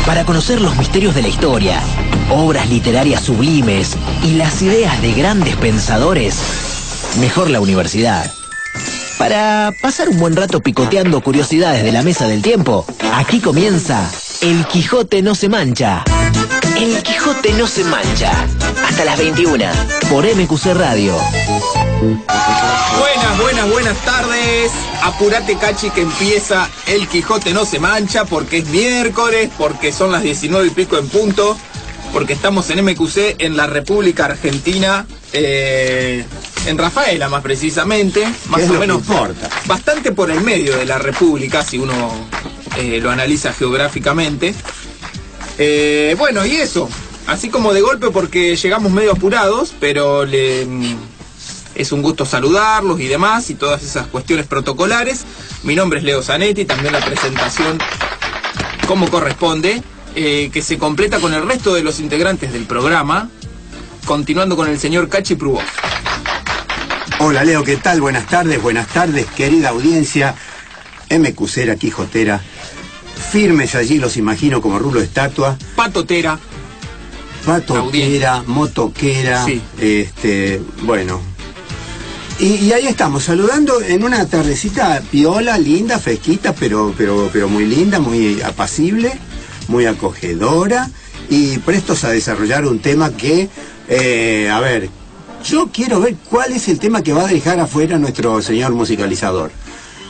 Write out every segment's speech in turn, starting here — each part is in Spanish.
Para conocer los misterios de la historia, obras literarias sublimes y las ideas de grandes pensadores, mejor la universidad. Para pasar un buen rato picoteando curiosidades de la mesa del tiempo, aquí comienza El Quijote no se mancha. El Quijote no se mancha. Hasta las 21 por MQC Radio. Buenas tardes. Apurate, Cachi, que empieza El Quijote no se mancha, porque es miércoles, porque son las 19 y pico en punto, porque estamos en MQC, en la República Argentina, en Rafaela más precisamente, más o menos, bastante por el medio de la República, si uno lo analiza geográficamente. Bueno, y eso, así como de golpe, porque llegamos medio apurados, pero es un gusto saludarlos y demás, y todas esas cuestiones protocolares. Mi nombre es Leo Zanetti, también la presentación como corresponde, que se completa con el resto de los integrantes del programa, continuando con el señor Cachi Prubó. Hola Leo, ¿qué tal? Buenas tardes, querida audiencia, MQCera, Quijotera, firmes allí los imagino como rulo de estatua. Patotera, motoquera, sí. Bueno. Y ahí estamos, saludando en una tardecita piola, linda, fresquita, pero muy linda, muy apacible, muy acogedora, y prestos a desarrollar un tema que, a ver, yo quiero ver cuál es el tema que va a dejar afuera nuestro señor musicalizador.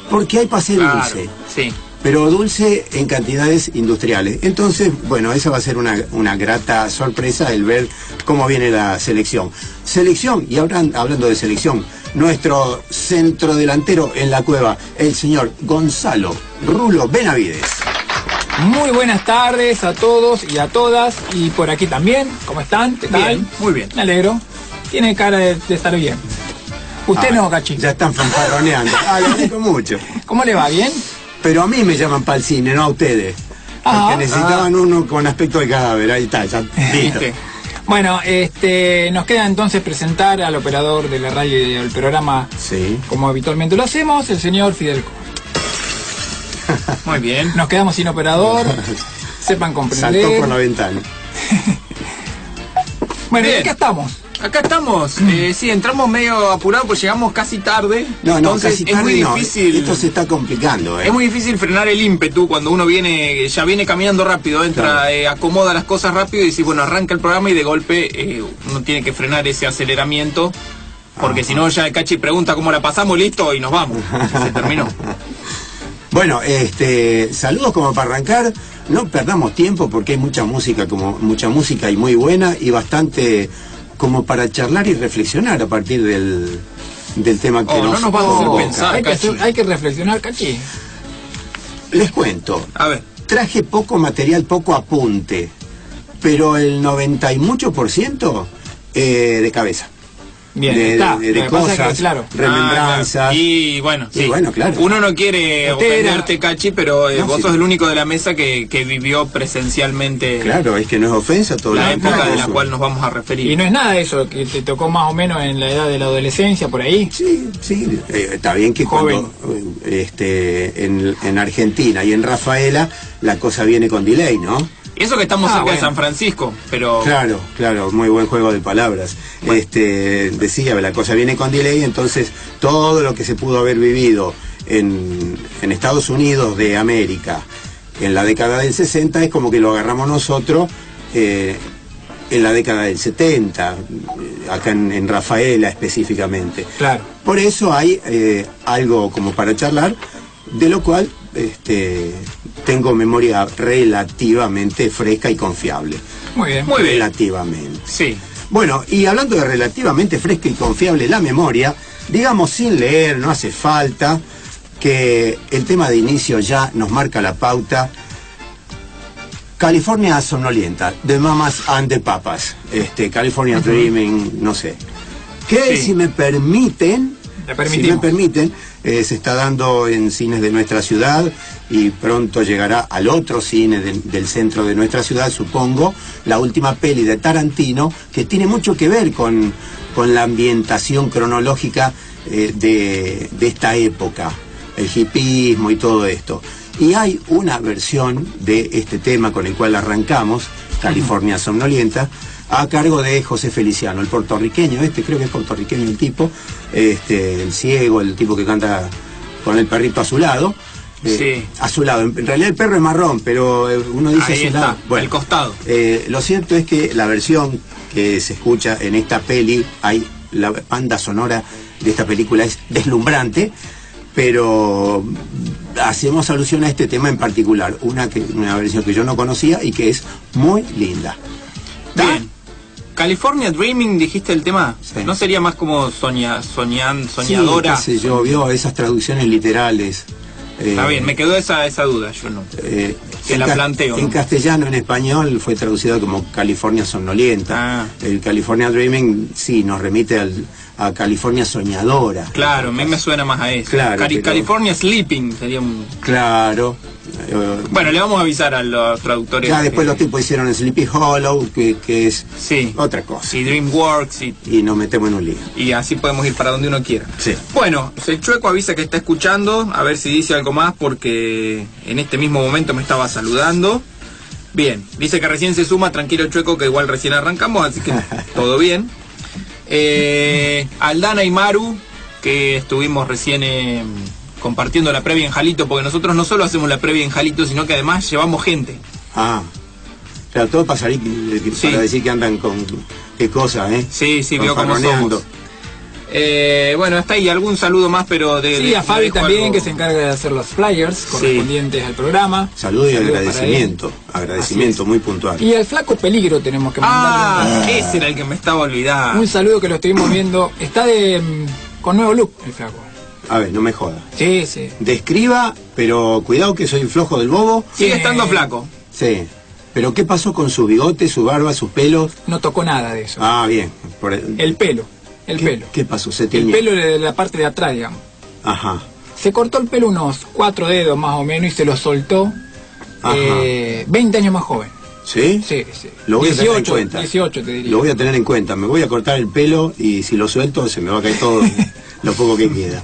Porque hay pastel dulce. Sí. Pero dulce en cantidades industriales. Entonces, bueno, esa va a ser una grata sorpresa el ver cómo viene la selección. Y hablando de selección, nuestro centrodelantero en la cueva, el señor Gonzalo Rulo Benavides. Muy buenas tardes a todos y a todas, y por aquí también. ¿Cómo están? ¿Qué tal? Bien, muy bien. Me alegro. Tiene cara de estar bien. Usted no, Cachi. Ya están fanfarroneando. Lo agradezco mucho. ¿Cómo le va? ¿Bien? Pero a mí me llaman para el cine, no a ustedes. Porque necesitaban uno con aspecto de cadáver. Ahí está, ya listo. Bueno, nos queda entonces presentar al operador de la radio y del programa, sí, como habitualmente lo hacemos, el señor Fidel Cor. Muy bien. Nos quedamos sin operador. Sepan comprender. Saltó por la ventana. Bueno, acá estamos. Acá estamos, sí, entramos medio apurados porque llegamos casi tarde. Entonces casi tarde, es muy difícil. Esto se está complicando, Es muy difícil frenar el ímpetu cuando uno ya viene caminando rápido, entra, claro. Acomoda las cosas rápido y dice, bueno, arranca el programa, y de golpe uno tiene que frenar ese aceleramiento, porque si no ya el Cachi pregunta cómo la pasamos, listo, y nos vamos. Se terminó. Bueno, saludos como para arrancar. No perdamos tiempo porque hay mucha música y muy buena, y bastante como para charlar y reflexionar a partir del tema que no nos vamos a pensar, hay que reflexionar, Cachi. Les cuento. A ver. Traje poco material, poco apunte, pero el 90 y mucho % de cabeza. Bien, de cosas, claro, remembranzas. Y bueno, sí. Claro. Uno no quiere ofenderte, Cachi, pero vos sos el único de la mesa que vivió presencialmente. Claro, es que no es ofensa todo la época de la cual nos vamos a referir. Y no es nada eso, que te tocó más o menos en la edad de la adolescencia, por ahí. Sí, está bien que joven. Cuando en Argentina y en Rafaela la cosa viene con delay, ¿no? Eso que estamos cerca de San Francisco, pero... Claro, muy buen juego de palabras. Bueno. Decía, la cosa viene con delay, entonces todo lo que se pudo haber vivido en Estados Unidos de América en la década del 60 es como que lo agarramos nosotros en la década del 70, acá en Rafaela específicamente. Claro. Por eso hay algo como para charlar, de lo cual... tengo memoria relativamente fresca y confiable. Muy bien. Relativamente. Sí. Bueno, y hablando de relativamente fresca y confiable la memoria, digamos sin leer, no hace falta, que el tema de inicio ya nos marca la pauta. California Somnolienta, The Mamas and the Papas, California Dreaming, no sé. Que sí. si me permiten, se está dando en cines de nuestra ciudad y pronto llegará al otro cine del centro de nuestra ciudad, supongo, la última peli de Tarantino, que tiene mucho que ver con la ambientación cronológica de esta época, el hipismo y todo esto. Y hay una versión de este tema con el cual arrancamos, California Somnolienta, a cargo de José Feliciano, el puertorriqueño, creo que es puertorriqueño el tipo, el ciego, el tipo que canta con el perrito a su lado. Sí. A su lado, en realidad el perro es marrón, pero uno dice ahí a su está, lado. Bueno, al costado. Lo cierto es que la versión que se escucha en esta peli, la banda sonora de esta película es deslumbrante, pero hacemos alusión a este tema en particular, una versión que yo no conocía y que es muy linda. Bien. California Dreaming, dijiste el tema. Sí. ¿No sería más como soñadora? Sí, qué sé yo, vio esas traducciones literales. Está bien, me quedó esa duda, yo no. Se la planteo. En castellano, en español, fue traducido como California Somnolienta. Ah. El California Dreaming, sí, nos remite a California Soñadora. Claro, a mí me suena más a eso. Claro, pero... California Sleeping sería un... Claro. Bueno, le vamos a avisar a los traductores. Ya después los tipos hicieron Sleepy Hollow, que es otra cosa. Y DreamWorks. Y nos metemos en un lío. Y así podemos ir para donde uno quiera. Sí. Bueno, el Chueco avisa que está escuchando, a ver si dice algo más, porque en este mismo momento me estaba saludando. Bien, dice que recién se suma, tranquilo Chueco, que igual recién arrancamos, así que todo bien. Aldana y Maru, que estuvimos recién compartiendo la previa en Jalito, porque nosotros no solo hacemos la previa en Jalito, sino que además llevamos gente. Ah, claro, todo para salir, para decir que andan con qué cosa, Sí, vio cómo somos. Bueno, hasta ahí, algún saludo más, pero a Fabi también, que se encarga de hacer los flyers correspondientes al programa. Saludo y agradecimiento muy puntual. Y al Flaco Peligro tenemos que mandarle. Ese era el que me estaba olvidando. Un saludo, que lo estuvimos viendo. Está con nuevo look el Flaco. A ver, no me joda. Sí. Describa, pero cuidado que soy flojo del bobo. Sigue estando flaco. Sí. Pero ¿qué pasó con su bigote, su barba, sus pelos? No tocó nada de eso. Ah, bien. El pelo. ¿Qué pasó? ¿Se tiñó? El pelo de la parte de atrás, digamos. Ajá. Se cortó el pelo unos 4 dedos más o menos y se lo soltó. 20 años más joven. ¿Sí? Sí. Lo voy a tener en cuenta. 18 te diría. Lo voy a tener en cuenta. Me voy a cortar el pelo y si lo suelto se me va a caer todo lo poco que queda.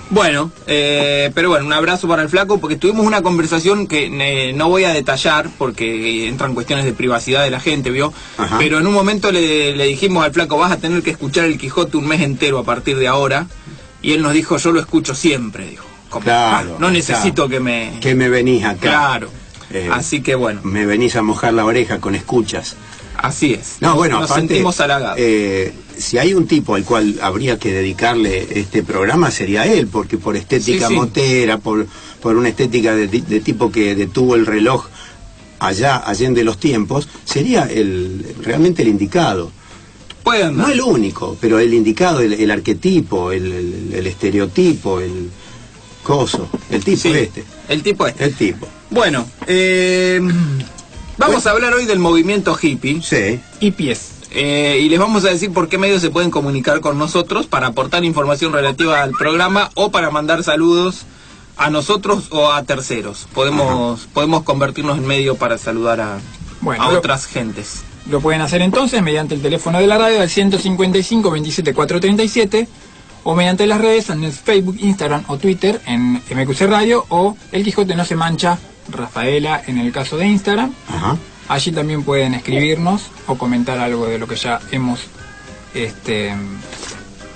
Bueno, pero bueno, un abrazo para el Flaco, porque tuvimos una conversación que no voy a detallar porque entran cuestiones de privacidad de la gente, ¿vio? Ajá. Pero en un momento le dijimos al Flaco, vas a tener que escuchar el Quijote un mes entero a partir de ahora, y él nos dijo, yo lo escucho siempre, dijo. Claro. No necesito que me venís acá. Claro. Así que bueno. Me venís a mojar la oreja con escuchas. Así es. No, bueno, nos aparte, sentimos halagados. Si hay un tipo al cual habría que dedicarle este programa sería él, porque por estética motera, por una estética de tipo que detuvo el reloj allende los tiempos, sería realmente el indicado. No el único, pero el indicado, el arquetipo, el estereotipo, el coso, el tipo El tipo este. El tipo. Bueno, vamos a hablar hoy del movimiento hippie. Sí. Hippies. Y les vamos a decir por qué medios se pueden comunicar con nosotros para aportar información relativa al programa o para mandar saludos a nosotros o a terceros. Podemos convertirnos en medio para saludar a otras gentes. Lo pueden hacer entonces mediante el teléfono de la radio al 155 27 437 o mediante las redes en Facebook, Instagram o Twitter en MQC Radio o El Quijote no se mancha, Rafaela en el caso de Instagram. Ajá. Allí también pueden escribirnos o comentar algo de lo que ya hemos...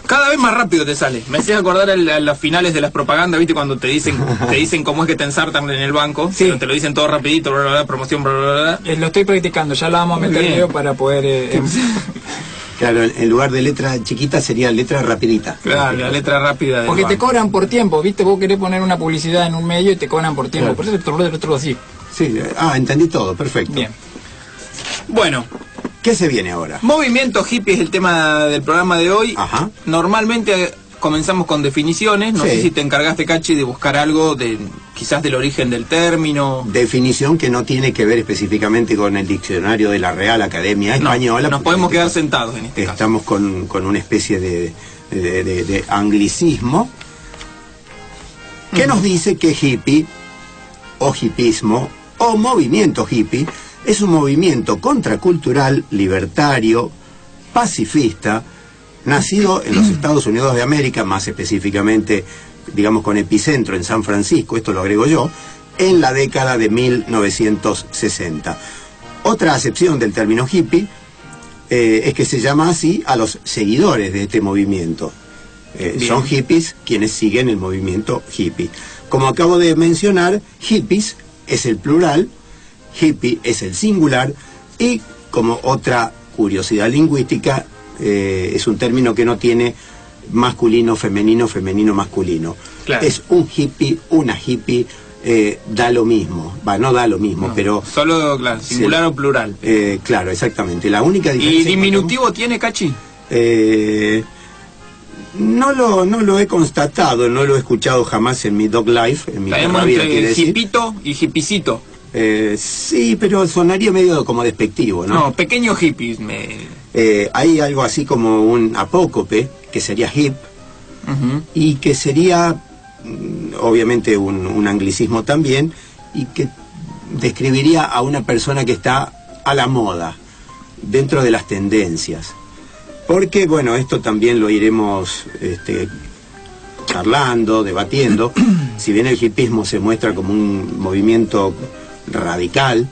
Cada vez más rápido te sale. Me hacías acordar a los finales de las propagandas, ¿viste? Cuando te dicen cómo es que te ensartan en el banco. Sí. Pero te lo dicen todo rapidito, bla, bla, bla, promoción, bla, bla, bla. Lo estoy practicando, ya lo vamos a meter video para poder... Claro, en lugar de letra chiquita sería letra rapidita. Claro, la letra rápida. Porque te cobran por tiempo, ¿viste? Vos querés poner una publicidad en un medio y te cobran por tiempo. Claro. Por eso otro así. Sí, entendí todo, perfecto. Bien. Bueno. ¿Qué se viene ahora? Movimiento hippie es el tema del programa de hoy. Ajá. Normalmente comenzamos con definiciones. No sé si te encargaste, Cachi, de buscar algo quizás del origen del término. Definición que no tiene que ver específicamente con el diccionario de la Real Academia Española. Nos podemos quedar sentados en este caso. Estamos con una especie de anglicismo que nos dice que hippie o hippismo o movimiento hippie es un movimiento contracultural, libertario, pacifista, nacido en los Estados Unidos de América, más específicamente digamos con epicentro en San Francisco, esto lo agrego yo, en la década de 1960. Otra acepción del término hippie es que se llama así a los seguidores de este movimiento. Son hippies quienes siguen el movimiento hippie. Como acabo de mencionar, hippies es el plural, hippie es el singular, y como otra curiosidad lingüística, es un término que no tiene masculino, femenino, femenino, masculino. Claro. Es un hippie, una hippie, da lo mismo. No da lo mismo, No, pero... solo, claro, singular o plural. Claro, exactamente. La única ¿Y diferencia... diminutivo tiene, Cachi? No lo he constatado, no lo he escuchado jamás en mi dog life, en mi Tenemos perra vida, quiere entre decir. hippito y hippicito. Sí, pero sonaría medio como despectivo, ¿no? No, pequeños hippies. Hay algo así como un apócope, que sería hip, Ujú. y que sería, obviamente, un anglicismo también, y que describiría a una persona que está a la moda, dentro de las tendencias. Porque, bueno, esto también lo iremos charlando, debatiendo. Si bien el hippismo se muestra como un movimiento radical,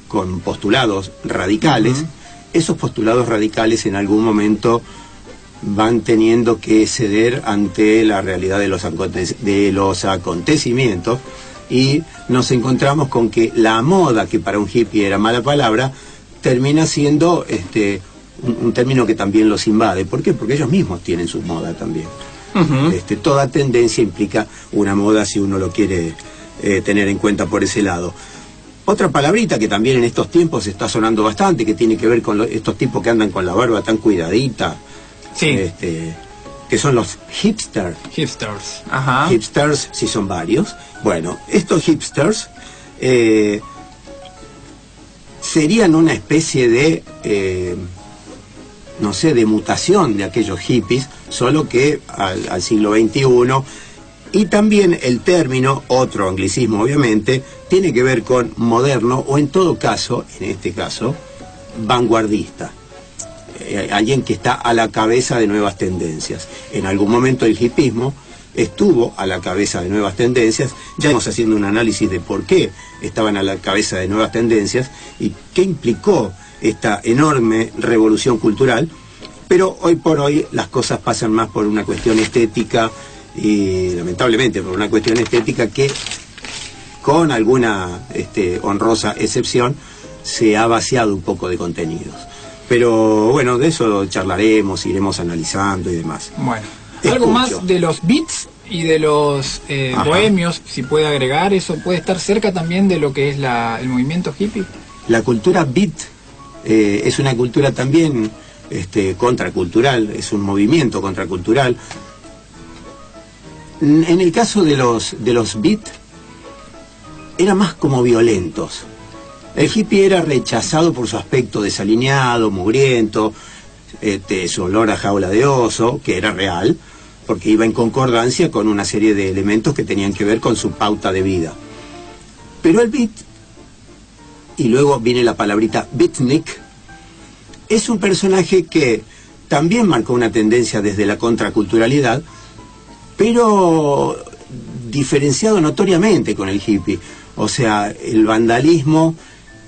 con postulados radicales, esos postulados radicales en algún momento van teniendo que ceder ante la realidad de los acontecimientos, y nos encontramos con que la moda, que para un hippie era mala palabra, termina siendo un término que también los invade. ¿Por qué? Porque ellos mismos tienen su moda también. Ujú. Toda tendencia implica una moda, si uno lo quiere tener en cuenta por ese lado. Otra palabrita que también en estos tiempos está sonando bastante, que tiene que ver con estos tipos que andan con la barba tan cuidadita, Sí. que son los hipsters. Hipsters. Ajá. Hipsters, si son varios. Bueno, estos hipsters serían una especie de, no sé, de mutación de aquellos hippies, solo que al siglo XXI. Y también el término, otro anglicismo obviamente, tiene que ver con moderno, o en todo caso, en este caso, vanguardista. Alguien que está a la cabeza de nuevas tendencias. En algún momento el hippismo estuvo a la cabeza de nuevas tendencias. Ya estamos haciendo un análisis de por qué estaban a la cabeza de nuevas tendencias y qué implicó esta enorme revolución cultural. Pero hoy por hoy las cosas pasan más por una cuestión estética, y lamentablemente por una cuestión estética que, con alguna honrosa excepción, se ha vaciado un poco de contenidos. Pero bueno, de eso charlaremos, iremos analizando y demás. Bueno, Escucho. algo más de los beats y de los Ajá. bohemios, si puede agregar, eso puede estar cerca también de lo que es el movimiento hippie. La cultura beat es una cultura también contracultural, es un movimiento contracultural. En el caso de los beat, eran más como violentos. El hippie era rechazado por su aspecto desalineado, mugriento, su olor a jaula de oso, que era real, porque iba en concordancia con una serie de elementos que tenían que ver con su pauta de vida. Pero el beat, y luego viene la palabrita beatnik, es un personaje que también marcó una tendencia desde la contraculturalidad, pero diferenciado notoriamente con el hippie. O sea, el vandalismo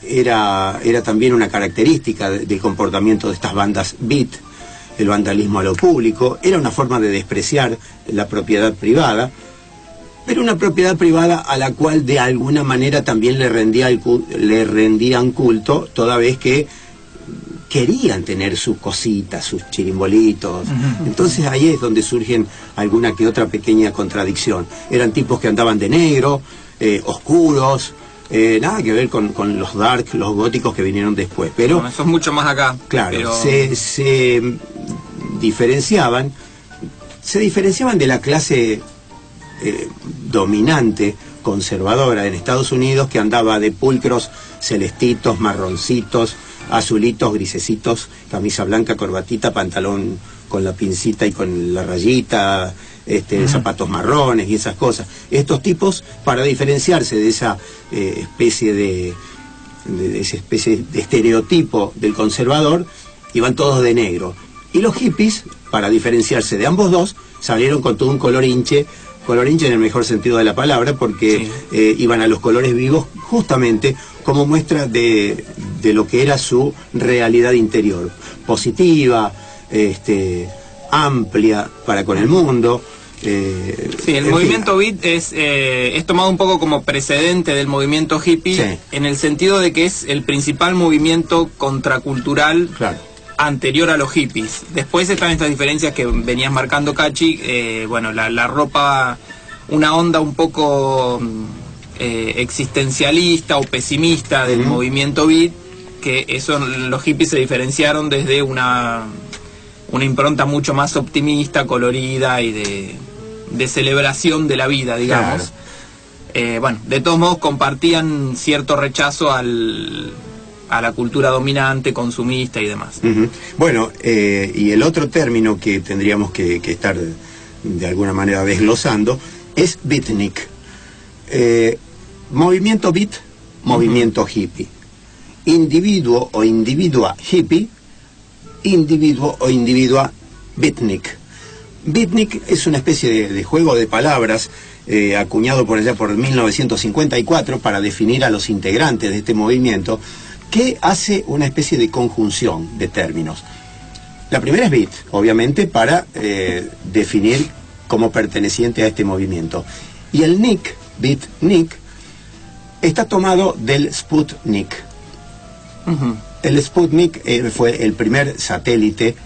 era también una característica del comportamiento de estas bandas beat. El vandalismo a lo público era una forma de despreciar la propiedad privada, pero una propiedad privada a la cual de alguna manera también le rendían culto, toda vez que querían tener sus cositas, sus chirimbolitos. Entonces ahí es donde surgen alguna que otra pequeña contradicción. Eran tipos que andaban de negro, oscuros, nada que ver con los dark, los góticos que vinieron después. Pero Bueno, eso es mucho más acá. claro, Pero... se diferenciaban de la clase dominante, conservadora en Estados Unidos, que andaba de pulcros, celestitos, marroncitos, azulitos, grisecitos, camisa blanca, corbatita, pantalón con la pincita y con la rayita, zapatos marrones y esas cosas. Estos tipos, para diferenciarse de esa especie de estereotipo del conservador, iban todos de negro. Y los hippies, para diferenciarse de ambos dos, salieron con todo un color hinche, colorinche en el mejor sentido de la palabra, porque iban a los colores vivos justamente como muestra de lo que era su realidad interior, positiva, amplia para con el mundo. Sí, el movimiento beat es tomado un poco como precedente del movimiento hippie, en el sentido de que es el principal movimiento contracultural anterior a los hippies. Después están estas diferencias que venías marcando, Cachi. Bueno, la ropa, una onda un poco existencialista o pesimista del movimiento beat, que eso los hippies se diferenciaron desde una impronta mucho más optimista, colorida y de celebración de la vida, digamos. Bueno, de todos modos compartían cierto rechazo a la cultura dominante, consumista y demás. Bueno, y el otro término que tendríamos que estar de alguna manera desglosando es beatnik. Movimiento beat, movimiento hippie. Individuo o individua hippie, individuo o individua beatnik. Beatnik es una especie de juego de palabras acuñado por allá por 1954 para definir a los integrantes de este movimiento, que hace una especie de conjunción de términos. La primera es beat, obviamente, para definir como perteneciente a este movimiento. Y el nick, beatnik, está tomado del Sputnik. El Sputnik fue el primer satélite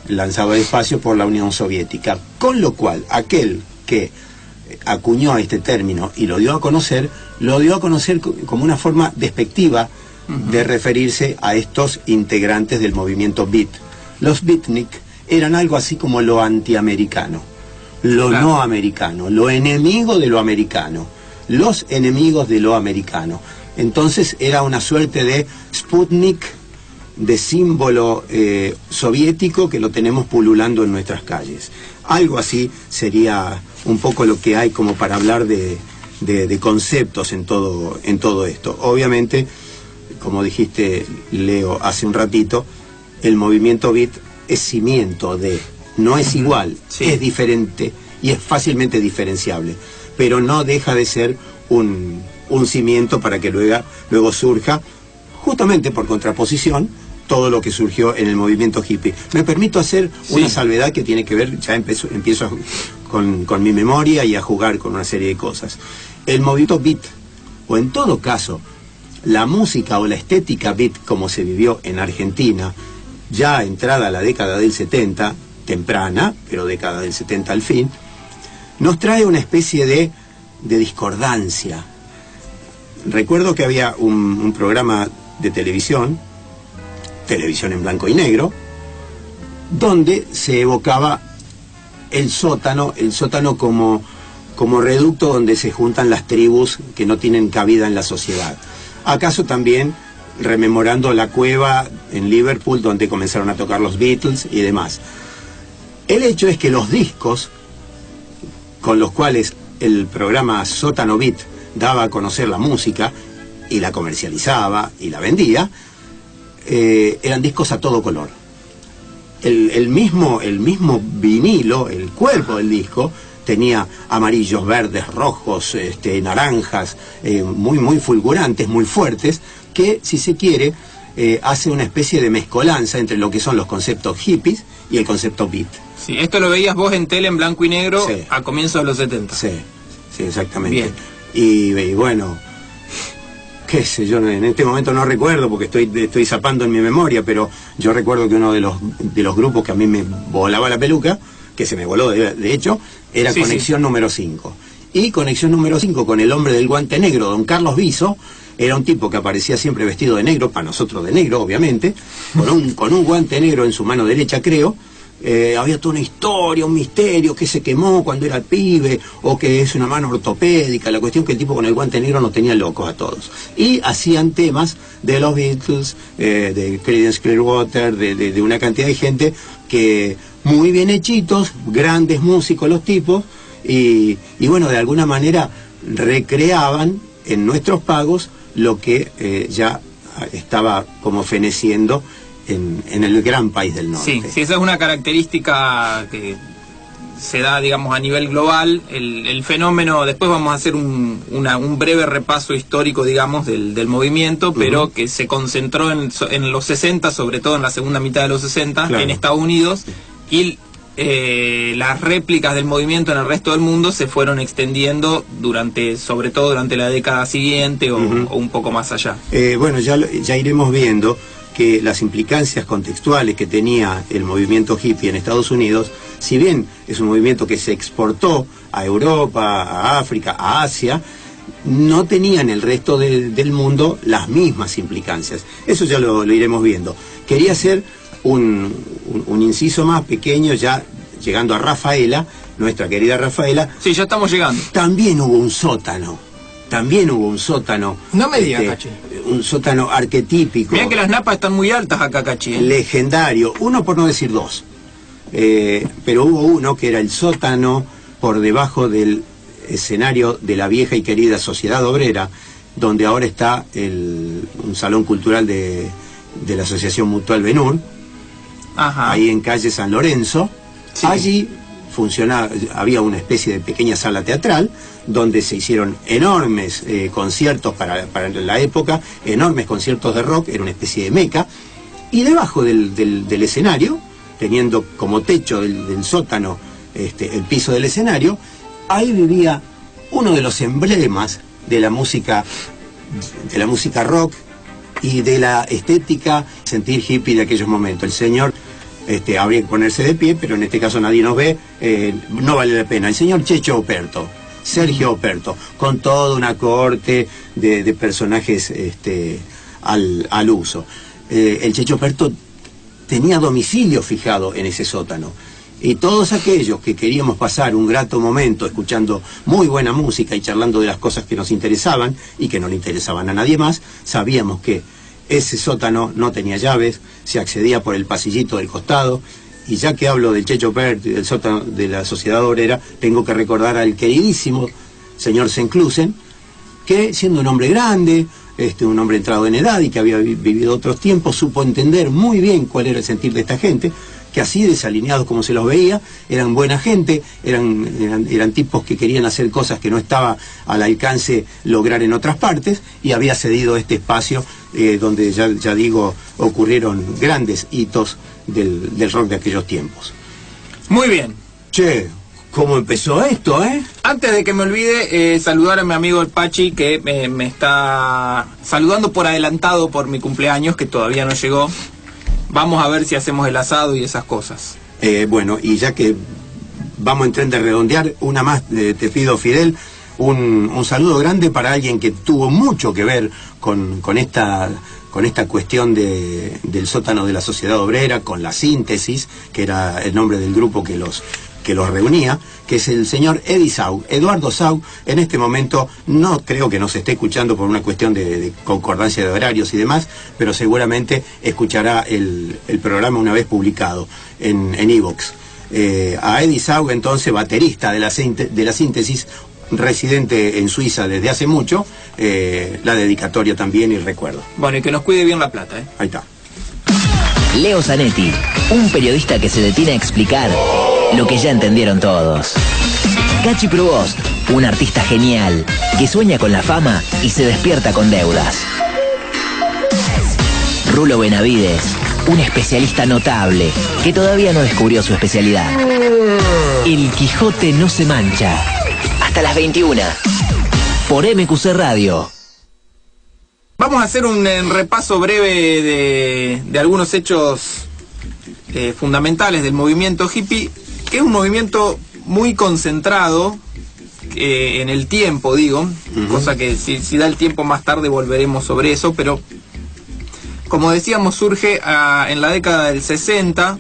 lanzado al espacio por la Unión Soviética, con lo cual aquel que acuñó este término y lo dio a conocer como una forma despectiva de referirse a estos integrantes del movimiento beat. Los beatnik eran algo así como lo antiamericano, lo no americano, lo enemigo de lo americano, los enemigos de lo americano. Entonces era una suerte de Sputnik, de símbolo soviético que lo tenemos pululando en nuestras calles. Algo así sería un poco lo que hay como para hablar de conceptos en todo esto. Obviamente, como dijiste, Leo, hace un ratito, el movimiento beat es cimiento de, no es igual, es diferente y es fácilmente diferenciable, pero no deja de ser un cimiento para que luego surja, justamente por contraposición, todo lo que surgió en el movimiento hippie. Me permito hacer una salvedad que tiene que ver, ya empiezo con mi memoria y a jugar con una serie de cosas. El movimiento beat, o en todo caso, la música o la estética beat como se vivió en Argentina, ya entrada la década del 70, temprana, pero década del 70 al fin, nos trae una especie de discordancia. Recuerdo que había un programa de televisión en blanco y negro, donde se evocaba el sótano como reducto donde se juntan las tribus que no tienen cabida en la sociedad. ¿Acaso también rememorando la cueva en Liverpool donde comenzaron a tocar los Beatles y demás? El hecho es que los discos con los cuales el programa Sótano Beat daba a conocer la música y la comercializaba y la vendía, eran discos a todo color. El mismo vinilo, el cuerpo del disco, tenía amarillos, verdes, rojos, naranjas, muy fulgurantes, muy fuertes, que, si se quiere, hace una especie de mezcolanza entre lo que son los conceptos hippies y el concepto beat. Sí, esto lo veías vos en tele en blanco y negro a comienzos de los 70. Sí, exactamente. Bien. Y bueno, qué sé yo, en este momento no recuerdo porque estoy zapando en mi memoria, pero yo recuerdo que uno de los grupos que a mí me volaba la peluca, que se me voló de hecho, era Conexión número 5. Y Conexión número 5 con el hombre del guante negro, don Carlos Viso, era un tipo que aparecía siempre vestido de negro, para nosotros de negro, obviamente, con un guante negro en su mano derecha, creo. Había toda una historia, un misterio, que se quemó cuando era pibe, o que es una mano ortopédica. La cuestión que el tipo con el guante negro nos tenía locos a todos. Y hacían temas de los Beatles, de Creedence Clearwater, de una cantidad de gente que muy bien hechitos, grandes músicos los tipos, y bueno, de alguna manera recreaban en nuestros pagos lo que ya estaba como feneciendo en el gran país del norte. Sí, esa es una característica se da, digamos, a nivel global. El fenómeno, después vamos a hacer un breve repaso histórico, digamos, del movimiento, pero que se concentró en los 60, sobre todo en la segunda mitad de los 60, en Estados Unidos, y las réplicas del movimiento en el resto del mundo se fueron extendiendo sobre todo durante la década siguiente o un poco más allá. Bueno, ya iremos viendo que las implicancias contextuales que tenía el movimiento hippie en Estados Unidos, si bien es un movimiento que se exportó a Europa, a África, a Asia, no tenía en el resto del mundo las mismas implicancias. Eso ya lo iremos viendo. Quería hacer un inciso más pequeño, ya llegando a Rafaela, nuestra querida Rafaela. Sí, ya estamos llegando. También hubo un sótano. No me digas, Cachi. Un sótano arquetípico. Mirá que las napas están muy altas acá, Cachi. Legendario. Uno por no decir dos. Pero hubo uno que era el sótano por debajo del escenario de la vieja y querida Sociedad Obrera, donde ahora está un salón cultural de la Asociación Mutual Ben-Hur. Ajá. Ahí en calle San Lorenzo. Sí. Allí había una especie de pequeña sala teatral donde se hicieron enormes conciertos para la época, enormes conciertos de rock, era una especie de meca, y debajo del escenario, teniendo como techo del sótano el piso del escenario, ahí vivía uno de los emblemas de la música rock y de la estética sentir hippie de aquellos momentos. El señor, habría que ponerse de pie, pero en este caso nadie nos ve, no vale la pena. El señor Checho Operto, Sergio Operto, con toda una corte de personajes al uso. El Checho Operto tenía domicilio fijado en ese sótano. Y todos aquellos que queríamos pasar un grato momento escuchando muy buena música y charlando de las cosas que nos interesaban y que no le interesaban a nadie más, sabíamos que ese sótano no tenía llaves, se accedía por el pasillito del costado. Y ya que hablo del Checho Operto y del sótano de la Sociedad Obrera, tengo que recordar al queridísimo señor Senclusen, que siendo un hombre grande, un hombre entrado en edad y que había vivido otros tiempos, supo entender muy bien cuál era el sentir de esta gente, que así desalineados como se los veía, eran buena gente, eran tipos que querían hacer cosas que no estaba al alcance lograr en otras partes, y había cedido este espacio donde ya digo, ocurrieron grandes hitos del rock de aquellos tiempos. Muy bien. Che, ¿cómo empezó esto, Antes de que me olvide, saludar a mi amigo el Pachi, que me está saludando por adelantado por mi cumpleaños, que todavía no llegó. Vamos a ver si hacemos el asado y esas cosas. Bueno, y ya que vamos en tren de redondear, una más, te pido, Fidel, un saludo grande para alguien que tuvo mucho que ver con esta cuestión del sótano de la Sociedad Obrera, con la Síntesis, que era el nombre del grupo que los reunía, que es el señor Eduardo Saug. En este momento no creo que nos esté escuchando por una cuestión de concordancia de horarios y demás, pero seguramente escuchará el programa una vez publicado en iVoox. A Eddie Saug, entonces, baterista de la Síntesis, residente en Suiza desde hace mucho, la dedicatoria también y recuerdo. Bueno, y que nos cuide bien la plata, Ahí está. Leo Zanetti, un periodista que se detiene a explicar lo que ya entendieron todos. Cachi Provost, un artista genial que sueña con la fama y se despierta con deudas. Rulo Benavides, un especialista notable que todavía no descubrió su especialidad. El Quijote no se mancha. Hasta las 21. Por MQC Radio. Vamos a hacer un repaso breve de algunos hechos fundamentales del movimiento hippie, que es un movimiento muy concentrado en el tiempo, digo, cosa que si da el tiempo más tarde volveremos sobre eso, pero como decíamos, surge en la década del 60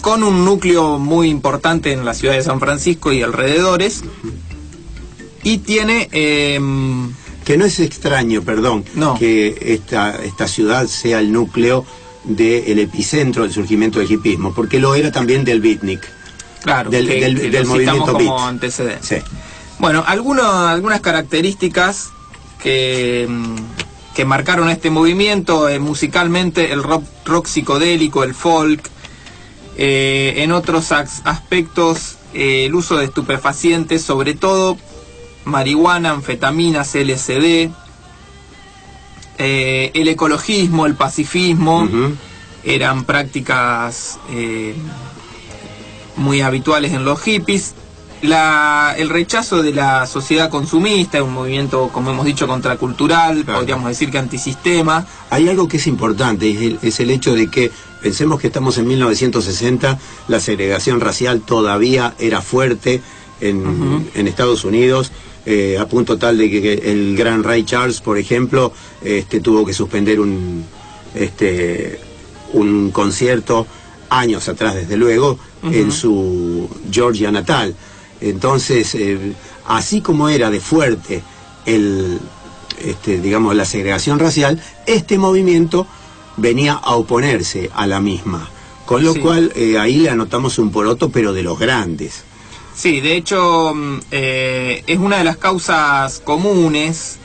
con un núcleo muy importante en la ciudad de San Francisco y alrededores, y tiene... que no es extraño, perdón, que esta ciudad sea el núcleo del epicentro del surgimiento del hippismo, porque lo era también del beatnik. Claro, del movimiento como beat. antecedente. Sí. Bueno, algunas características que marcaron a este movimiento, musicalmente, el rock psicodélico, el folk, En otros aspectos, el uso de estupefacientes, sobre todo marihuana, anfetaminas, LSD, el ecologismo, el pacifismo, eran prácticas muy habituales en los hippies. El rechazo de la sociedad consumista, un movimiento, como hemos dicho, contracultural, claro. Podríamos decir que antisistema. Hay algo que es importante, es el hecho de que pensemos que estamos en 1960, la segregación racial todavía era fuerte en Estados Unidos, a punto tal de que el gran Ray Charles, por ejemplo, tuvo que suspender un concierto años atrás, desde luego, en su Georgia natal. Entonces, así como era de fuerte digamos, la segregación racial, este movimiento venía a oponerse a la misma, con lo cual ahí le anotamos un poroto, pero de los grandes. Sí, de hecho es una de las causas comunes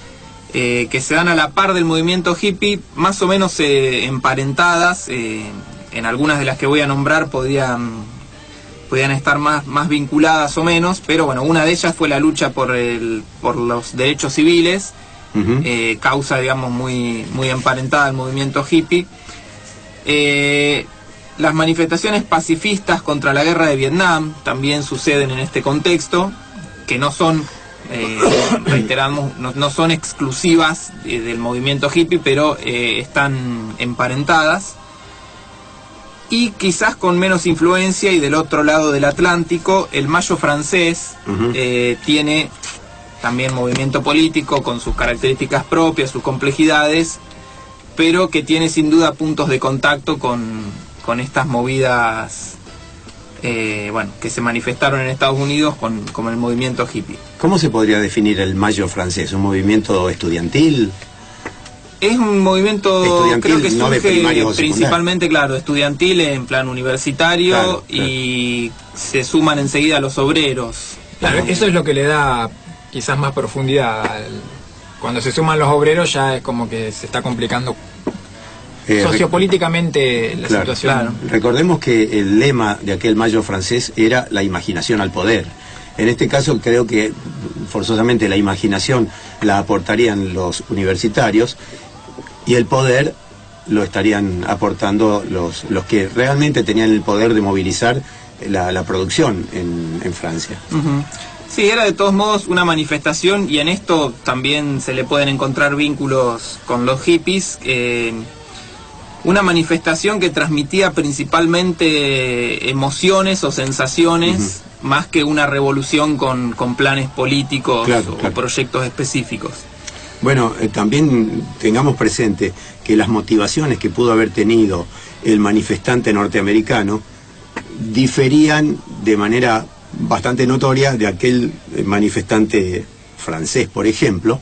que se dan a la par del movimiento hippie, más o menos emparentadas. En algunas de las que voy a nombrar podían estar más vinculadas o menos, pero bueno, una de ellas fue la lucha por los derechos civiles, causa, digamos, muy emparentada al movimiento hippie. Las manifestaciones pacifistas contra la guerra de Vietnam también suceden en este contexto, que no son, reiteramos, no son exclusivas del movimiento hippie, pero están emparentadas. Y quizás con menos influencia, y del otro lado del Atlántico, el Mayo francés tiene también movimiento político con sus características propias, sus complejidades, pero que tiene sin duda puntos de contacto con estas movidas que se manifestaron en Estados Unidos con el movimiento hippie. ¿Cómo se podría definir el Mayo francés? ¿Un movimiento estudiantil? Es un movimiento, creo que surge principalmente, claro, estudiantil en plan universitario, claro. Y se suman enseguida los obreros. Claro, eso es lo que le da quizás más profundidad. Cuando se suman los obreros ya es como que se está complicando sociopolíticamente la situación. Claro. Recordemos que el lema de aquel Mayo francés era la imaginación al poder. En este caso creo que forzosamente la imaginación la aportarían los universitarios, y el poder lo estarían aportando los que realmente tenían el poder de movilizar la producción en Francia. Sí, era de todos modos una manifestación, y en esto también se le pueden encontrar vínculos con los hippies. Una manifestación que transmitía principalmente emociones o sensaciones, más que una revolución con planes políticos o proyectos específicos. Bueno, también tengamos presente que las motivaciones que pudo haber tenido el manifestante norteamericano diferían de manera bastante notoria de aquel manifestante francés, por ejemplo,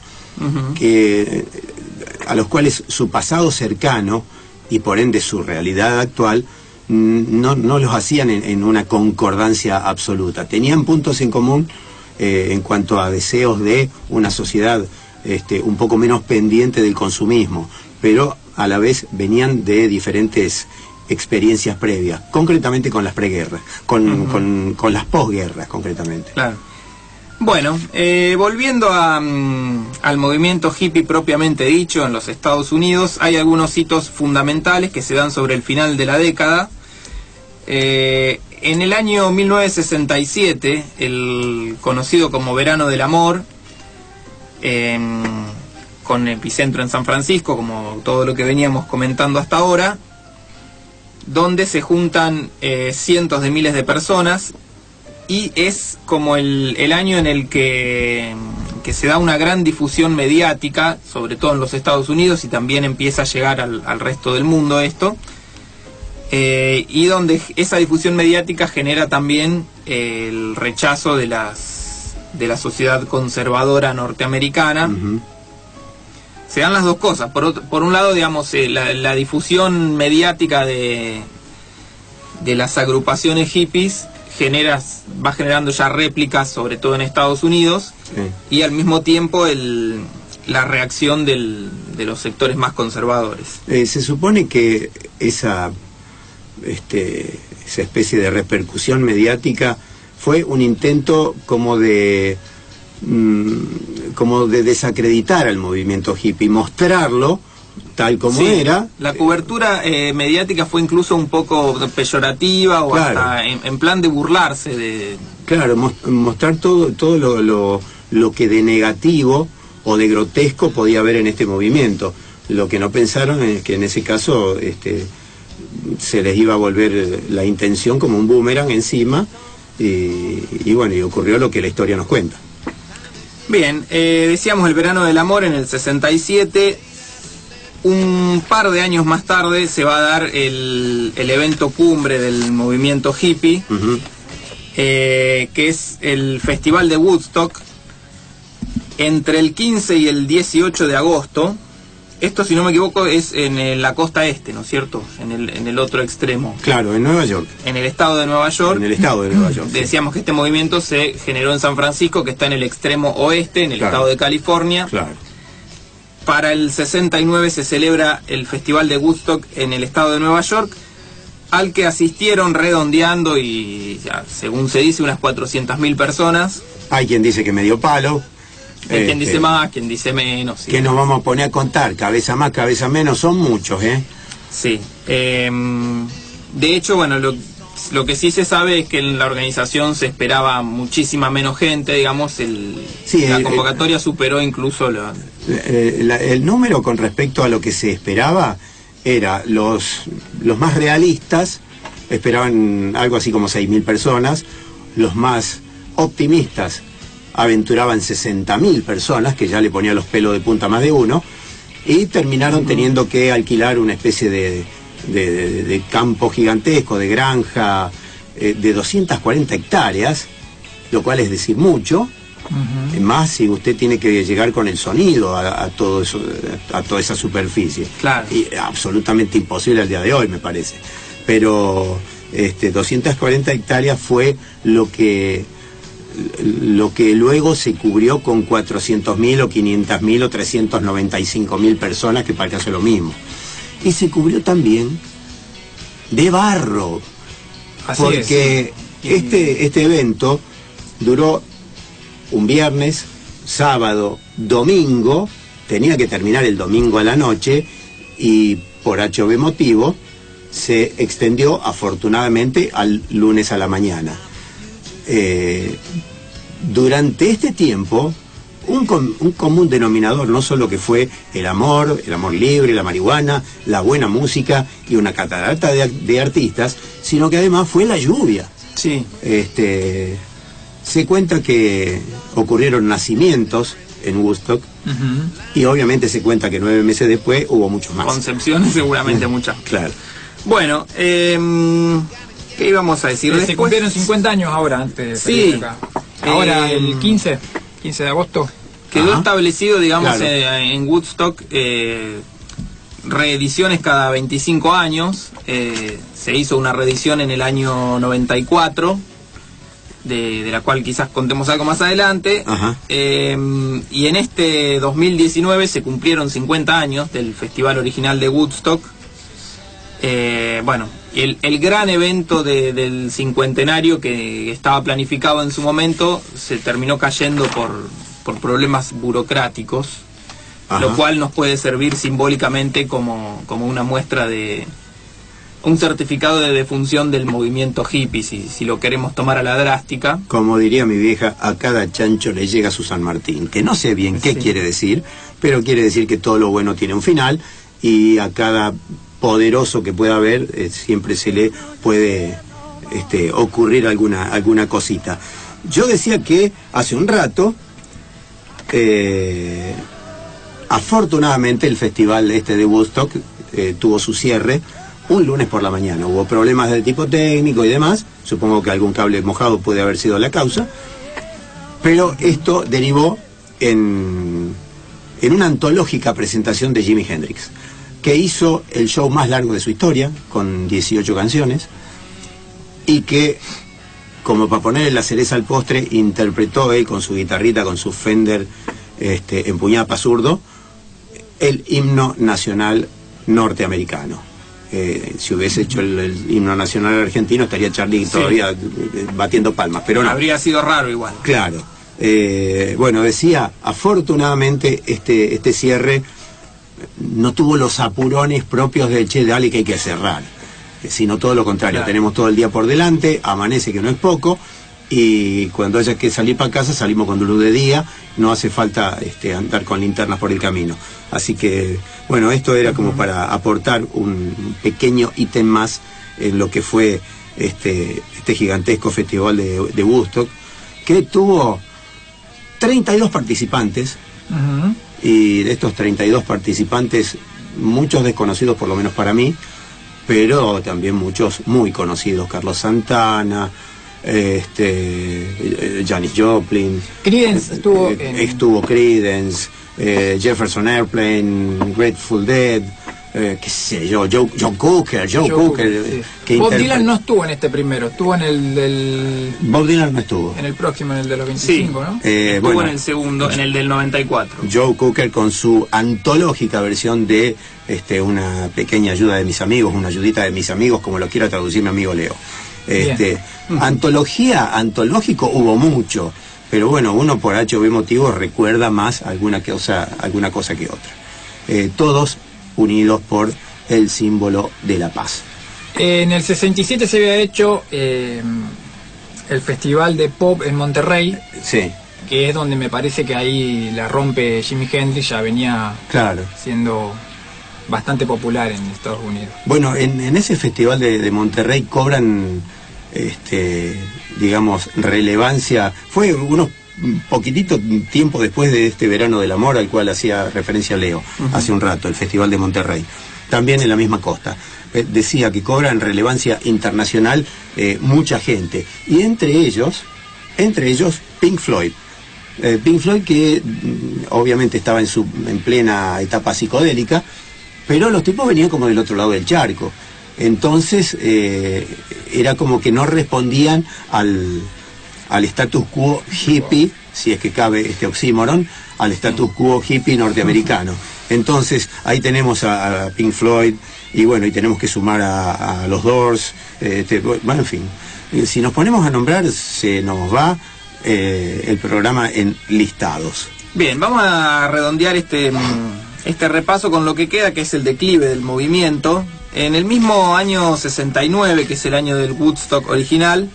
a los cuales su pasado cercano y por ende su realidad actual no los hacían en una concordancia absoluta. Tenían puntos en común en cuanto a deseos de una sociedad un poco menos pendiente del consumismo, pero a la vez venían de diferentes experiencias previas, concretamente con las preguerras, con las posguerras concretamente. Claro. Bueno, volviendo al movimiento hippie propiamente dicho en los Estados Unidos, hay algunos hitos fundamentales que se dan sobre el final de la década. En el año 1967, el conocido como Verano del Amor, con epicentro en San Francisco, como todo lo que veníamos comentando hasta ahora, donde se juntan cientos de miles de personas, y es como el año en el que se da una gran difusión mediática, sobre todo en los Estados Unidos, y también empieza a llegar al resto del mundo esto, y donde esa difusión mediática genera también el rechazo de la sociedad conservadora norteamericana. Se dan las dos cosas. Por un lado, digamos, la difusión mediática de las agrupaciones hippies va generando ya réplicas, sobre todo en Estados Unidos, y al mismo tiempo la reacción de los sectores más conservadores. Se supone que esa esa especie de repercusión mediática fue un intento como de desacreditar al movimiento hippie, mostrarlo tal como Sí, era. La cobertura mediática fue incluso un poco peyorativa o Claro. hasta en plan de burlarse de... Claro, mostrar todo lo que de negativo o de grotesco podía haber en este movimiento. Lo que no pensaron es que en ese caso se les iba a volver la intención como un boomerang encima y bueno, y ocurrió lo que la historia nos cuenta. Bien, decíamos el verano del amor en el 67. Un par de años más tarde se va a dar el evento cumbre del movimiento hippie, Ujú. que es el Festival de Woodstock, entre el 15 y el 18 de agosto. Esto, si no me equivoco, es en la costa este, ¿no es cierto? En el otro extremo, Claro, en Nueva York, en el estado de Nueva York. en el estado de Nueva York. sí. Decíamos que este movimiento se generó en San Francisco, que está en el extremo oeste, en el Claro. estado de California. Claro. Para el 69 se celebra el Festival de Woodstock en el estado de Nueva York, al que asistieron redondeando y, ya, según se dice, unas 400.000 personas. Hay quien dice que me dio palo. Hay quien dice más, quien dice menos. Sí. ¿Qué nos vamos a poner a contar? Cabeza más, cabeza menos, son muchos, ¿eh? Sí. De hecho, bueno, lo que sí se sabe es que en la organización se esperaba muchísima menos gente, digamos, Sí, la convocatoria superó incluso la... El número con respecto a lo que se esperaba era los más realistas esperaban algo así como 6.000 personas, los más optimistas aventuraban 60.000 personas, que ya le ponía los pelos de punta a más de uno, y terminaron teniendo que alquilar una especie de campo gigantesco, de granja, de 240 hectáreas, lo cual es decir mucho. Más si usted tiene que llegar con el sonido a todo eso, a toda esa superficie. Claro. Y absolutamente imposible al día de hoy, me parece. Pero 240 hectáreas fue lo que luego se cubrió con 400.000 o 500.000 o 395.000 personas, que para el caso es lo mismo. Y se cubrió también de barro, Así porque es, sí. este evento duró un viernes, sábado, domingo, tenía que terminar el domingo a la noche y por H o motivo se extendió afortunadamente al lunes a la mañana. Durante este tiempo, un común denominador, no solo que fue el amor libre, la marihuana, la buena música y una catarata de artistas, sino que además fue la lluvia. Sí. Se cuenta que ocurrieron nacimientos en Woodstock y obviamente se cuenta que 9 meses después hubo muchos más. Concepciones seguramente muchas. Claro. Bueno, ¿qué íbamos a decir? Se Después, cumplieron 50 años ahora, antes de Sí. salir acá. Ahora el 15 de agosto. quedó Ajá. establecido, digamos, Claro. en Woodstock, reediciones cada 25 años. Se hizo una reedición en el año 94, de la cual quizás contemos algo más adelante. Ajá. Y en este 2019 se cumplieron 50 años del festival original de Woodstock. Bueno, el gran evento del cincuentenario que estaba planificado en su momento se terminó cayendo por problemas burocráticos, Ajá. lo cual nos puede servir simbólicamente como una muestra de un certificado de defunción del movimiento hippie, si lo queremos tomar a la drástica. Como diría mi vieja, a cada chancho le llega su San Martín, que no sé bien qué Sí. quiere decir, pero quiere decir que todo lo bueno tiene un final y a cada poderoso que pueda haber siempre se le puede ocurrir alguna cosita. Yo decía que hace un rato, afortunadamente el festival de Woodstock tuvo su cierre un lunes por la mañana. Hubo problemas de tipo técnico y demás, supongo que algún cable mojado puede haber sido la causa, pero esto derivó en una antológica presentación de Jimi Hendrix, que hizo el show más largo de su historia, con 18 canciones, y que, como para ponerle la cereza al postre, interpretó él con su guitarrita, con su Fender empuñada pa' zurdo, el himno nacional norteamericano. Si hubiese hecho el himno nacional argentino, estaría Charlie todavía batiendo palmas, pero no. Habría sido raro igual. Claro. Bueno, decía, afortunadamente este cierre no tuvo los apurones propios de che, dale que hay que cerrar, sino todo lo contrario. Claro. Tenemos todo el día por delante, amanece que no es poco, y cuando haya que salir para casa salimos con luz de día, no hace falta andar con linternas por el camino. Así que, bueno, esto era como para aportar un pequeño ítem más en lo que fue este gigantesco festival de Woodstock, que tuvo 32 participantes, y de estos 32 participantes, muchos desconocidos por lo menos para mí, pero también muchos muy conocidos: Carlos Santana, Janis Joplin, Creedence estuvo Creedence, Jefferson Airplane, Grateful Dead, qué sé yo, Joe Cooker, sí. que Bob Dylan no estuvo en este primero, estuvo en el del... Bob Dylan no estuvo. En el próximo, en el de los 25, Sí. ¿no? Estuvo Bueno, en el segundo, en el del 94. Joe Cooker con su antológica versión de una pequeña ayuda de mis amigos, una ayudita de mis amigos, como lo quiera traducir mi amigo Leo. Antológico hubo mucho, pero bueno, uno por H motivos recuerda más alguna cosa que otra. Todos unidos por el símbolo de la paz. En el 67 se había hecho el Festival de Pop en Monterrey, Sí, que es donde me parece que ahí la rompe Jimi Hendrix, ya venía claro. siendo bastante popular en Estados Unidos. Bueno, en ese festival de Monterrey cobran, digamos, relevancia. Fue unos poquitito tiempo después de este verano del amor al cual hacía referencia Leo hace un rato, el Festival de Monterrey, también en la misma costa. Decía que cobra en relevancia internacional mucha gente, y entre ellos Pink Floyd. Pink Floyd, que obviamente estaba en plena etapa psicodélica, pero los tipos venían como del otro lado del charco. Entonces era como que no respondían al status quo hippie, si es que cabe este oxímoron, al status quo hippie norteamericano. Entonces ahí tenemos a Pink Floyd, y bueno, y tenemos que sumar a los Doors, bueno, en fin, si nos ponemos a nombrar se nos va el programa en listados. Bien, vamos a redondear este repaso con lo que queda, que es el declive del movimiento. En el mismo año 69, que es el año del Woodstock original,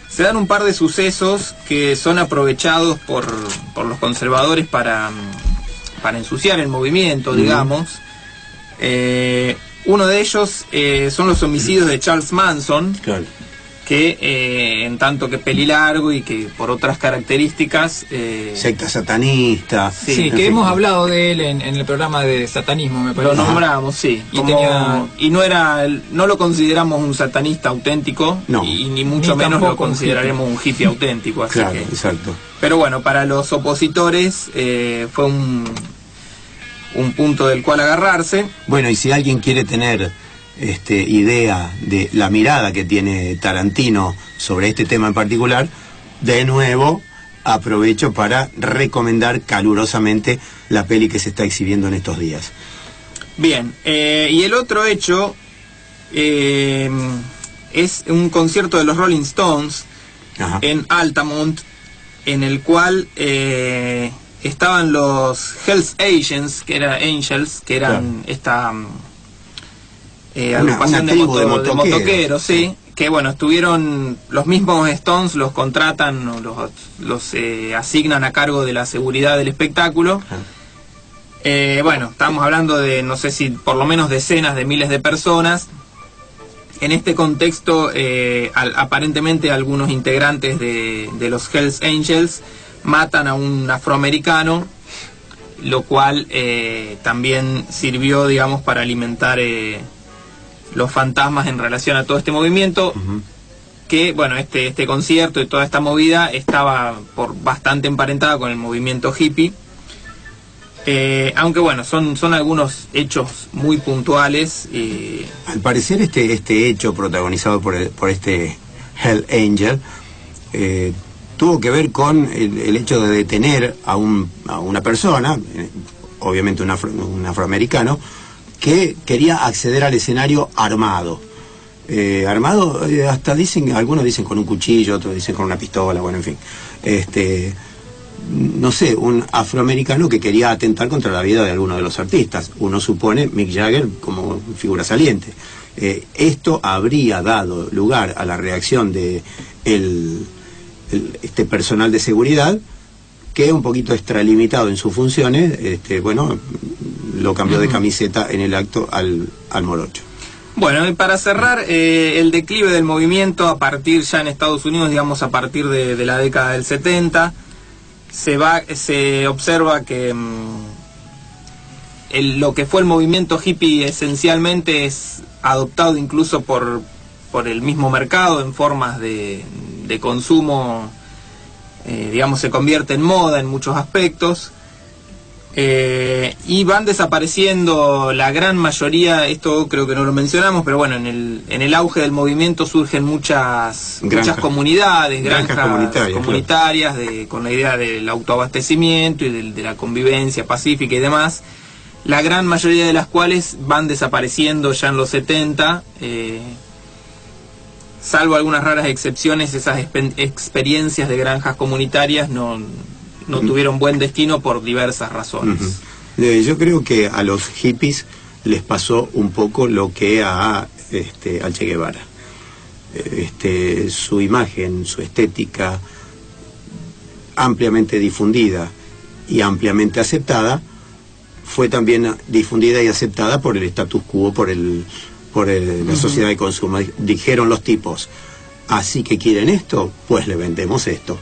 se dan un par de sucesos que son aprovechados por los conservadores para ensuciar el movimiento, digamos. Uno de ellos son los homicidios de Charles Manson, Claro. que en tanto que pelilargo y que por otras características... Secta satanista. Sí, en que fin. hemos hablado de él en el programa de satanismo, me Lo parece. nombramos, sí. Y No lo consideramos un satanista auténtico, No. y ni mucho Ni menos lo tampoco un consideraremos un hippie auténtico. Así Claro, que... exacto. Pero bueno, para los opositores fue un punto del cual agarrarse. Bueno, y si alguien quiere tener idea de la mirada que tiene Tarantino sobre este tema en particular, de nuevo aprovecho para recomendar calurosamente la peli que se está exhibiendo en estos días. Bien, y el otro hecho es un concierto de los Rolling Stones Ajá. en Altamont, en el cual estaban los Hells Angels, que eran Claro. esta Una agrupación de tribu de motoqueros, sí, que bueno, estuvieron los mismos Stones, los contratan, o los asignan a cargo de la seguridad del espectáculo. Bueno, estamos hablando de, no sé si por lo menos decenas de miles de personas. En este contexto, aparentemente algunos integrantes de los Hells Angels matan a un afroamericano, lo cual también sirvió, digamos, para alimentar los fantasmas en relación a todo este movimiento. Que, bueno, este concierto y toda esta movida estaba bastante emparentada con el movimiento hippie. Aunque bueno, son algunos hechos muy puntuales. Al parecer este hecho protagonizado por este Hell Angel tuvo que ver con el hecho de detener a una persona, obviamente un afroamericano, que quería acceder al escenario armado. Armado, hasta dicen, algunos dicen con un cuchillo, otros dicen con una pistola, bueno, en fin. No sé, un afroamericano que quería atentar contra la vida de alguno de los artistas. Uno supone Mick Jagger como figura saliente. Esto habría dado lugar a la reacción de este personal de seguridad, que un poquito extralimitado en sus funciones, bueno, lo cambió de camiseta en el acto al morocho. Bueno, y para cerrar, el declive del movimiento a partir ya en Estados Unidos, digamos a partir de la década del 70, se observa que lo que fue el movimiento hippie esencialmente es adoptado incluso por el mismo mercado en formas de consumo, digamos, se convierte en moda en muchos aspectos. Y van desapareciendo la gran mayoría, esto creo que no lo mencionamos, pero bueno, en el auge del movimiento surgen muchas comunidades, granjas comunitarias con la idea del autoabastecimiento y de la convivencia pacífica y demás, la gran mayoría de las cuales van desapareciendo ya en los 70, salvo algunas raras excepciones. Esas experiencias de granjas comunitarias no tuvieron buen destino por diversas razones. Yo creo que a los hippies les pasó un poco lo que al Che Guevara. Su imagen, su estética, ampliamente difundida y ampliamente aceptada, fue también difundida y aceptada por el status quo, por la sociedad de consumo. Dijeron los tipos, así que quieren esto, pues le vendemos esto.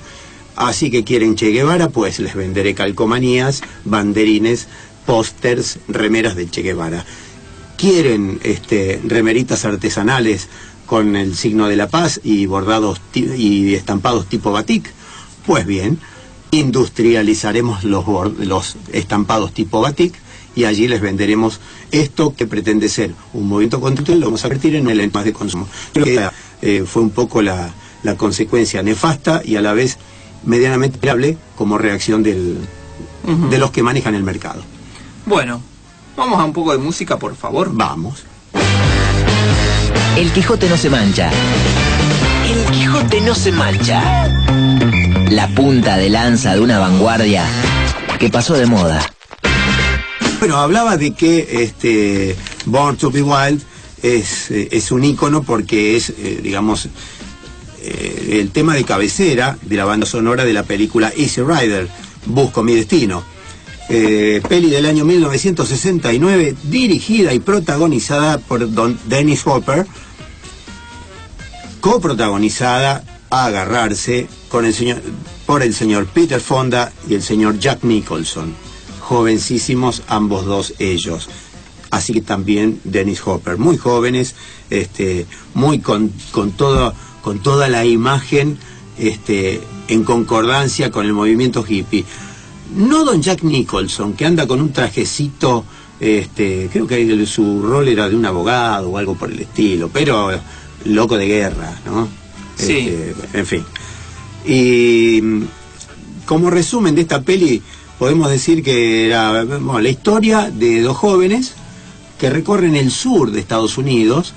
Así que quieren Che Guevara, pues les venderé calcomanías, banderines, pósters, remeras de Che Guevara. Quieren remeritas artesanales con el signo de la paz y bordados y estampados tipo batik. Pues bien, industrializaremos los estampados tipo batik y allí les venderemos esto que pretende ser un movimiento contra y lo vamos a convertir en el más de consumo. Creo que fue un poco la consecuencia nefasta y a la vez medianamente esperable como reacción de los que manejan el mercado. Bueno, vamos a un poco de música, por favor. Vamos. El Quijote no se mancha. El Quijote no se mancha. La punta de lanza de una vanguardia que pasó de moda. Bueno, hablaba de que Born to be Wild es un ícono porque es, digamos, el tema de cabecera de la banda sonora de la película Easy Rider, Busco mi destino. Peli del año 1969, dirigida y protagonizada por Dennis Hopper, coprotagonizada a agarrarse por el señor Peter Fonda y el señor Jack Nicholson, jovencísimos ambos dos ellos. Así que también Dennis Hopper, muy jóvenes, muy con toda la imagen en concordancia con el movimiento hippie. No don Jack Nicholson, que anda con un trajecito, creo que su rol era de un abogado o algo por el estilo, pero loco de guerra, ¿no? Sí. En fin. Y como resumen de esta peli, podemos decir que era la historia de dos jóvenes que recorren el sur de Estados Unidos,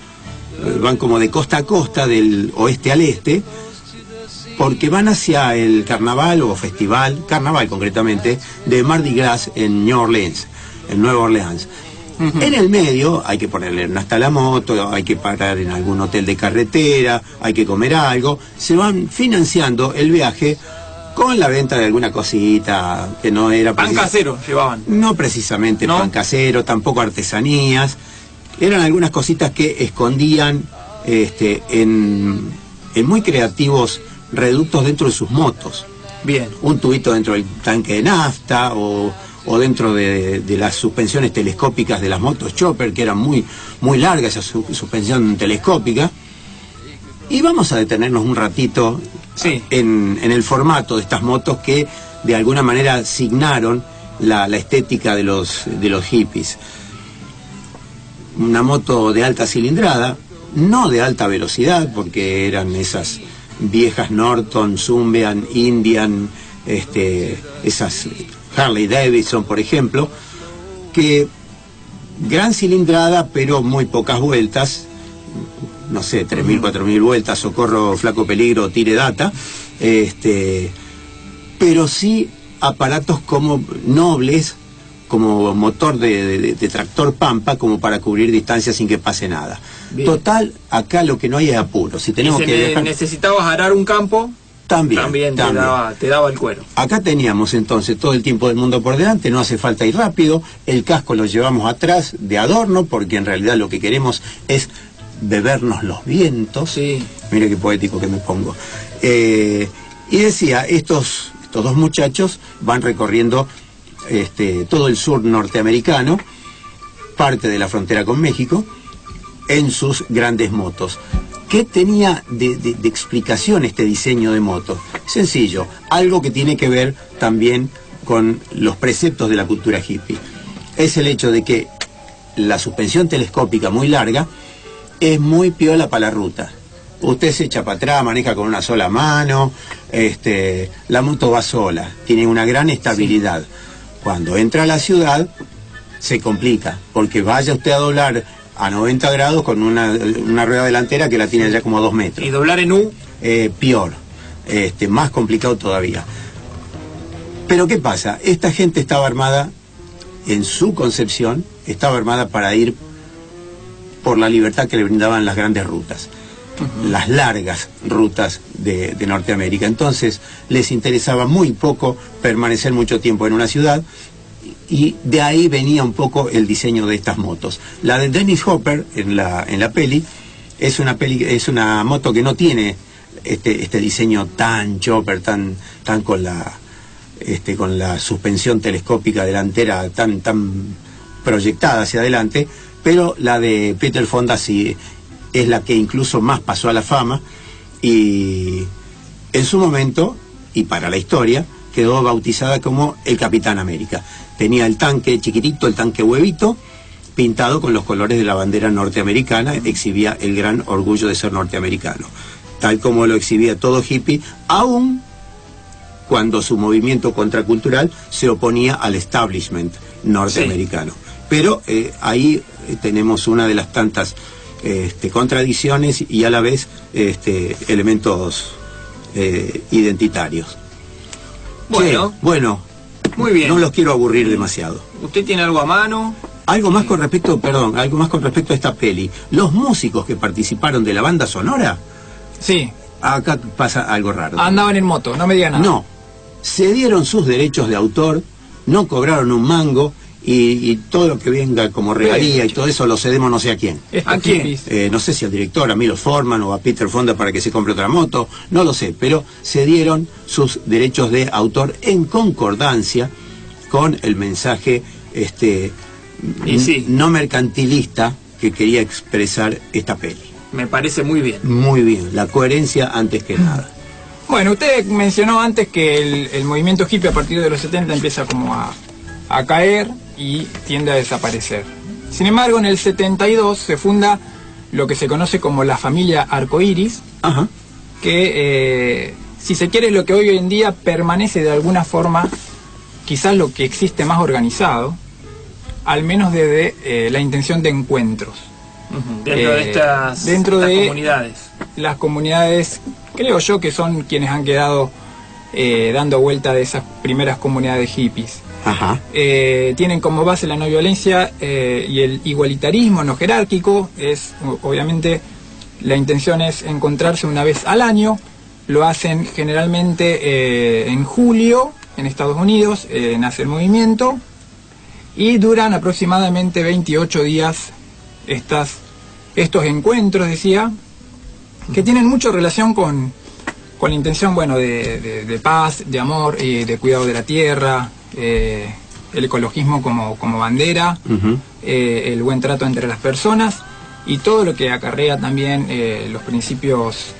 van como de costa a costa, del oeste al este, porque van hacia el carnaval o festival, carnaval concretamente, de Mardi Gras en New Orleans, en Nueva Orleans. En el medio hay que ponerle hasta la moto, hay que parar en algún hotel de carretera, hay que comer algo, se van financiando el viaje con la venta de alguna cosita que no era... Pan casero llevaban. No precisamente pan casero, tampoco artesanías. Eran algunas cositas que escondían en muy creativos reductos dentro de sus motos. Bien. Un tubito dentro del tanque de nafta o dentro de las suspensiones telescópicas de las motos Chopper, que eran muy largas, esa suspensión telescópica. Y vamos a detenernos un ratito en el formato de estas motos que de alguna manera signaron la estética de los hippies. Una moto de alta cilindrada, no de alta velocidad, porque eran esas viejas Norton, Sunbeam, Indian, esas Harley Davidson, por ejemplo, que gran cilindrada, pero muy pocas vueltas, no sé, 3.000, 4.000 vueltas, socorro, flaco peligro, tire data, pero sí aparatos como nobles, como motor de tractor pampa, como para cubrir distancias sin que pase nada. Bien. Total, acá lo que no hay es apuro. Si tenemos y si que viajar, necesitabas arar un campo, también. Te daba el cuero. Acá teníamos entonces todo el tiempo del mundo por delante, no hace falta ir rápido, el casco lo llevamos atrás de adorno, porque en realidad lo que queremos es bebernos los vientos. Sí. Mire qué poético que me pongo. Y decía, estos dos muchachos van recorriendo todo el sur norteamericano, parte de la frontera con México, en sus grandes motos. ¿Qué tenía de explicación este diseño de moto? Sencillo, algo que tiene que ver también con los preceptos de la cultura hippie. Es el hecho de que la suspensión telescópica muy larga es muy piola para la ruta. Usted se echa para atrás, maneja con una sola mano, la moto va sola, tiene una gran estabilidad. Sí. Cuando entra a la ciudad se complica, porque vaya usted a doblar a 90 grados con una rueda delantera que la tiene ya como a 2 metros. ¿Y doblar en U? Peor, más complicado todavía. Pero ¿qué pasa? Esta gente estaba armada, en su concepción, estaba armada para ir por la libertad que le brindaban las grandes rutas, las largas rutas de Norteamérica. Entonces les interesaba muy poco permanecer mucho tiempo en una ciudad, y de ahí venía un poco el diseño de estas motos. La de Dennis Hopper en la peli es una moto que no tiene este diseño tan chopper, tan con la suspensión telescópica delantera tan proyectada hacia adelante, pero la de Peter Fonda sí es la que incluso más pasó a la fama, y en su momento, y para la historia, quedó bautizada como el Capitán América. Tenía el tanque chiquitito, el tanque huevito, pintado con los colores de la bandera norteamericana, exhibía el gran orgullo de ser norteamericano, tal como lo exhibía todo hippie, aún cuando su movimiento contracultural se oponía al establishment norteamericano. Sí. Pero ahí tenemos una de las tantas contradicciones y a la vez elementos identitarios. Bueno, muy bien. No los quiero aburrir demasiado. ¿Usted tiene algo a mano? Algo más con respecto a esta peli. Los músicos que participaron de la banda sonora, sí, acá pasa algo raro. Andaban en moto, no me digan nada. No, cedieron sus derechos de autor, no cobraron un mango, y todo lo que venga como regalía y todo eso lo cedemos no sé a quién. ¿A quién? No sé si al director, a Milos Forman o a Peter Fonda para que se compre otra moto, no lo sé, pero cedieron sus derechos de autor en concordancia con el mensaje no mercantilista que quería expresar esta peli. Me parece muy bien. Muy bien, la coherencia antes que nada. Bueno, usted mencionó antes que el movimiento hippie a partir de los 70 empieza como a caer y tiende a desaparecer. Sin embargo, en el 72 se funda lo que se conoce como la familia Arcoiris, que si se quiere lo que hoy en día permanece de alguna forma, quizás lo que existe más organizado, al menos desde la intención de encuentros. Dentro de estas comunidades. Las comunidades, creo yo, que son quienes han quedado dando vuelta de esas primeras comunidades hippies. Tienen como base la no violencia y el igualitarismo no jerárquico. Obviamente la intención es encontrarse una vez al año. Lo hacen generalmente en julio en Estados Unidos, nace el movimiento, y duran aproximadamente 28 días estos encuentros, decía, que tienen mucha relación con la intención, bueno, de paz, de amor, de cuidado de la tierra, el ecologismo como bandera, el buen trato entre las personas y todo lo que acarrea también los principios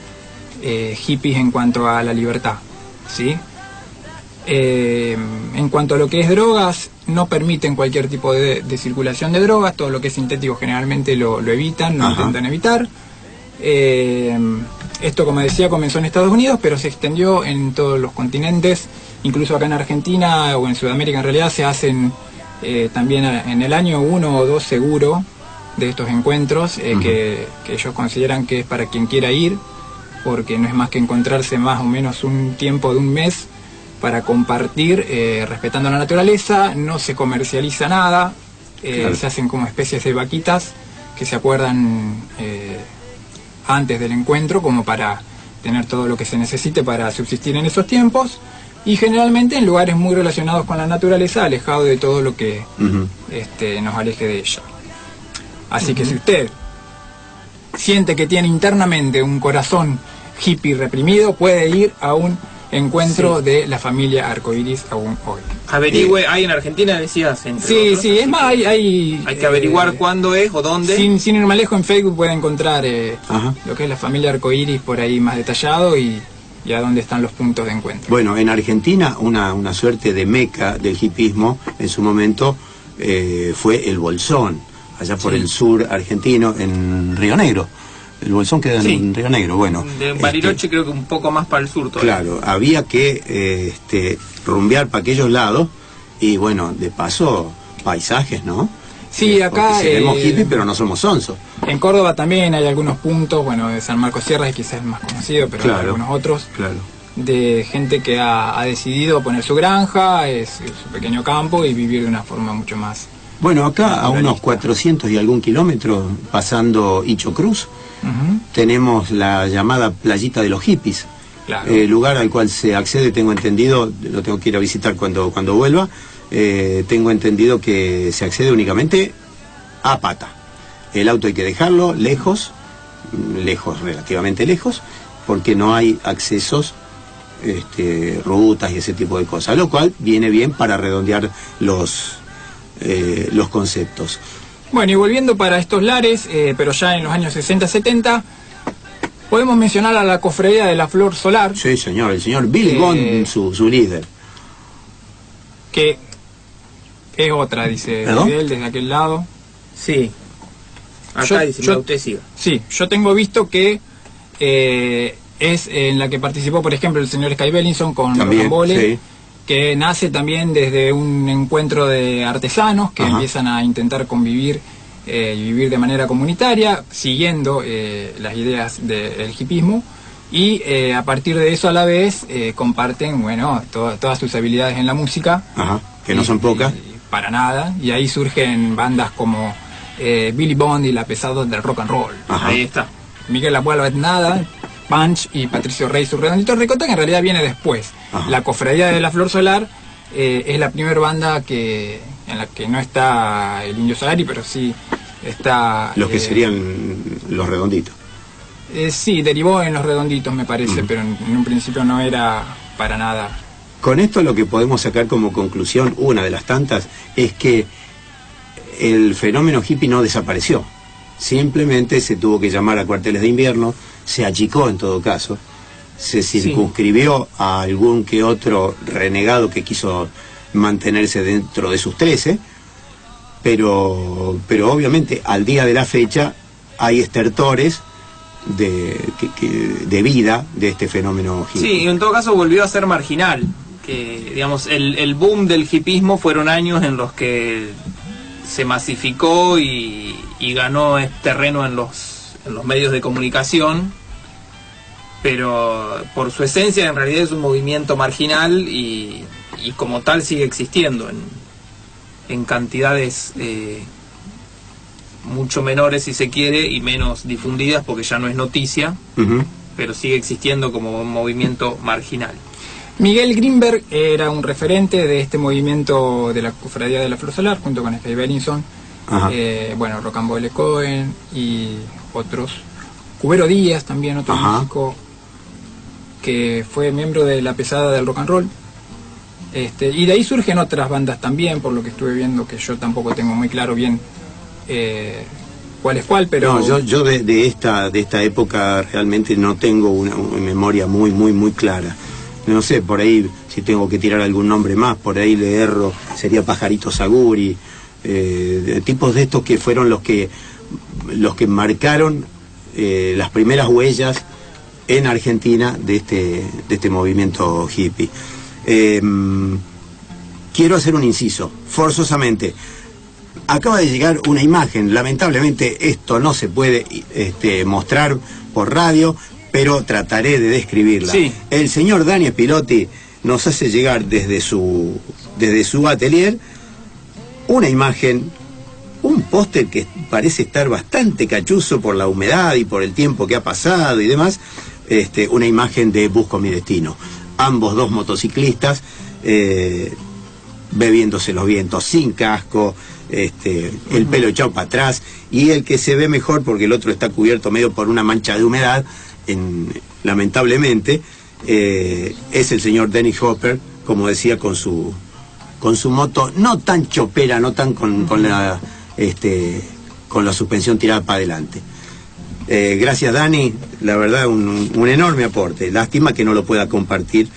hippies en cuanto a la libertad, ¿sí? En cuanto a lo que es drogas, no permiten cualquier tipo de circulación de drogas. Todo lo que es sintético generalmente lo evitan, lo intentan evitar. Esto, como decía, comenzó en Estados Unidos, pero se extendió en todos los continentes. Incluso acá en Argentina o en Sudamérica en realidad se hacen también en el año 1 o 2 seguro de estos encuentros, que ellos consideran que es para quien quiera ir, porque no es más que encontrarse más o menos un tiempo de un mes para compartir, respetando la naturaleza. No se comercializa nada, Claro. se hacen como especies de vaquitas que se acuerdan antes del encuentro, como para tener todo lo que se necesite para subsistir en esos tiempos, y generalmente en lugares muy relacionados con la naturaleza, alejado de todo lo que Ujú. nos aleje de ella. Así que si usted siente que tiene internamente un corazón hippie reprimido, puede ir a un encuentro de la familia Arcoiris aún hoy. Averigüe, hay en Argentina, decías, entre Sí, otros, sí, así es más, hay que averiguar cuándo es o dónde. sin ir más lejos, en Facebook puede encontrar Ajá. lo que es la familia Arcoiris por ahí más detallado y a dónde están los puntos de encuentro. Bueno, en Argentina una suerte de meca del hipismo en su momento fue el Bolsón, allá por el sur argentino, en Río Negro. El Bolsón queda Sí. en Río Negro, bueno. De Bariloche creo que un poco más para el sur todavía. Claro, había que rumbear para aquellos lados y bueno, de paso, paisajes, ¿no? Sí, acá Porque seremos hippies, pero no somos sonsos. en Córdoba también hay algunos puntos, bueno, de San Marcos Sierra es quizás el más conocido, pero hay Claro. algunos otros, Claro. de gente que ha decidido poner su granja, su pequeño campo y vivir de una forma mucho más... Bueno, acá a Naturalista. unos 400 y algún kilómetros, pasando Icho Cruz, Ujú, tenemos la llamada Playita de los Hippies. claro. Lugar al cual se accede, tengo entendido, lo tengo que ir a visitar cuando vuelva, tengo entendido que se accede únicamente a pata. El auto hay que dejarlo lejos, relativamente lejos, porque no hay accesos, rutas y ese tipo de cosas, lo cual viene bien para redondear los conceptos. Bueno, y volviendo para estos lares, pero ya en los años 60-70, podemos mencionar a la Cofradía de la Flor Solar, Sí, señor, el señor Billy Bond, su líder. que es otra, dice ¿Perdón? Miguel, desde aquel lado. Sí. Acá Yo- dice, yo- usted siga. Sí, yo tengo visto que es en la que participó, por ejemplo, el señor Sky Bellinson con También, Rocambole, sí. que nace también desde un encuentro de artesanos que Ajá. empiezan a intentar convivir y vivir de manera comunitaria, siguiendo las ideas del hipismo, y a partir de eso a la vez comparten, bueno, todas sus habilidades en la música. Ajá, que no son pocas. Para nada, y ahí surgen bandas como Billy Bond y la Pesados del Rock and Roll. Ajá. Ahí está. Miguel Abuelo Nada, Punch y Patricio Rey, su redondito ricota, que en realidad viene después. Ajá. La Cofradía de la Flor Solar es la primera banda en la que no está el Indio Solari, pero sí está... Los que serían los redonditos. sí, derivó en los redonditos, me parece, pero en un principio no era para nada. Con esto lo que podemos sacar como conclusión, una de las tantas, es que el fenómeno hippie no desapareció. Simplemente se tuvo que llamar a cuarteles de invierno, se achicó en todo caso, se circunscribió a algún que otro renegado que quiso mantenerse dentro de sus 13, pero obviamente al día de la fecha hay estertores de vida de este fenómeno hippie. Sí, y en todo caso volvió a ser marginal. Que, digamos, el boom del hipismo fueron años en los que se masificó y ganó terreno en los medios de comunicación, pero por su esencia en realidad es un movimiento marginal y como tal sigue existiendo en cantidades mucho menores, si se quiere, y menos difundidas porque ya no es noticia, Ujú. pero sigue existiendo como un movimiento marginal. Miguel Greenberg era un referente de este movimiento de la Cofradía de la Flor Solar, junto con Sky Bellinson, Ajá. bueno, Rocambole Cohen y otros. Cubero Díaz también, otro Ajá. músico que fue miembro de la pesada del rock and roll. Y de ahí surgen otras bandas también, por lo que estuve viendo, que yo tampoco tengo muy claro bien cuál es cuál, pero... No, yo de esta época realmente no tengo una memoria muy clara. No sé, por ahí, si tengo que tirar algún nombre más, por ahí le erro, sería Pajarito Saguri, tipos de estos que fueron los que marcaron las primeras huellas en Argentina de este movimiento hippie. quiero hacer un inciso, forzosamente. Acaba de llegar una imagen, lamentablemente esto no se puede mostrar por radio, pero trataré de describirla. Sí. El señor Dani Pilotti nos hace llegar desde su atelier una imagen, un póster que parece estar bastante cachuzo por la humedad y por el tiempo que ha pasado y demás, una imagen de Busco mi destino. Ambos dos motociclistas bebiéndose los vientos, sin casco, el pelo echado para atrás, y el que se ve mejor porque el otro está cubierto medio por una mancha de humedad, lamentablemente, es el señor Dennis Hopper, como decía, con su moto no tan chopera, no tan con la suspensión tirada para adelante. Gracias, Dani, la verdad un enorme aporte. Lástima que no lo pueda compartir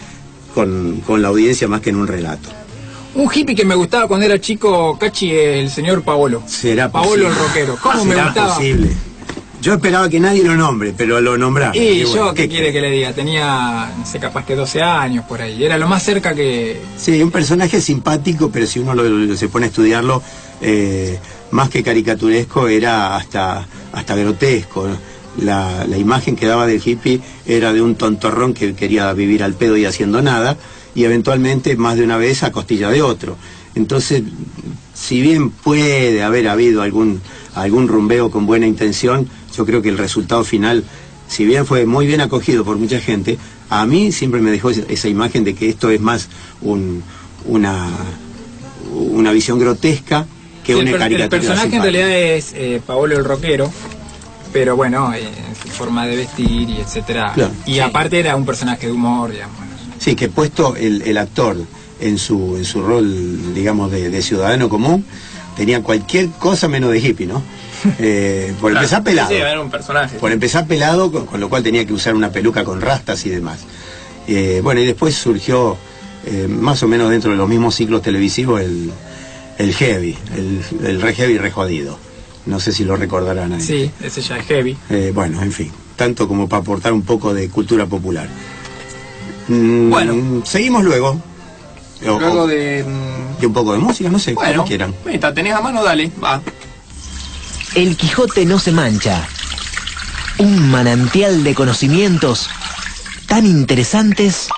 con la audiencia más que en un relato. Un hippie que me gustaba cuando era chico, Cachi, el señor Paolo. Será Paolo posible. el rockero. ¿Cómo me ¿Será gustaba? posible? Yo esperaba que nadie lo nombre, pero lo nombraron. Y bueno, yo, ¿qué quiere que le diga? Tenía, no sé, capaz que 12 años por ahí. Era lo más cerca que... Sí, un personaje simpático, pero si uno se pone a estudiarlo, más que caricaturesco, era hasta grotesco, ¿no? La imagen que daba del hippie era de un tontorrón que quería vivir al pedo y haciendo nada, y eventualmente más de una vez a costilla de otro. Entonces, si bien puede haber habido algún rumbeo con buena intención, yo creo que el resultado final, si bien fue muy bien acogido por mucha gente, a mí siempre me dejó esa imagen de que esto es más una visión grotesca que una caricatura. El personaje simpática. en realidad es Paolo el rockero, pero bueno, en su forma de vestir y etcétera. Claro, y sí. aparte era un personaje de humor, digamos. Sí, que puesto el actor en su rol, digamos, de ciudadano común, tenía cualquier cosa menos de hippie, ¿no? Por empezar pelado. Sí, era un personaje. Por empezar pelado, con lo cual tenía que usar una peluca con rastas y demás. Bueno, y después surgió, más o menos dentro de los mismos ciclos televisivos, el heavy, el re heavy, re jodido. No sé si lo recordarán ahí. Sí, ese ya es heavy. Bueno, en fin, tanto como para aportar un poco de cultura popular. Bueno. Seguimos luego. Luego de... un poco de música, no sé, Bueno, como quieran. meta, tenés a mano, dale, va. El Quijote no se mancha. Un manantial de conocimientos tan interesantes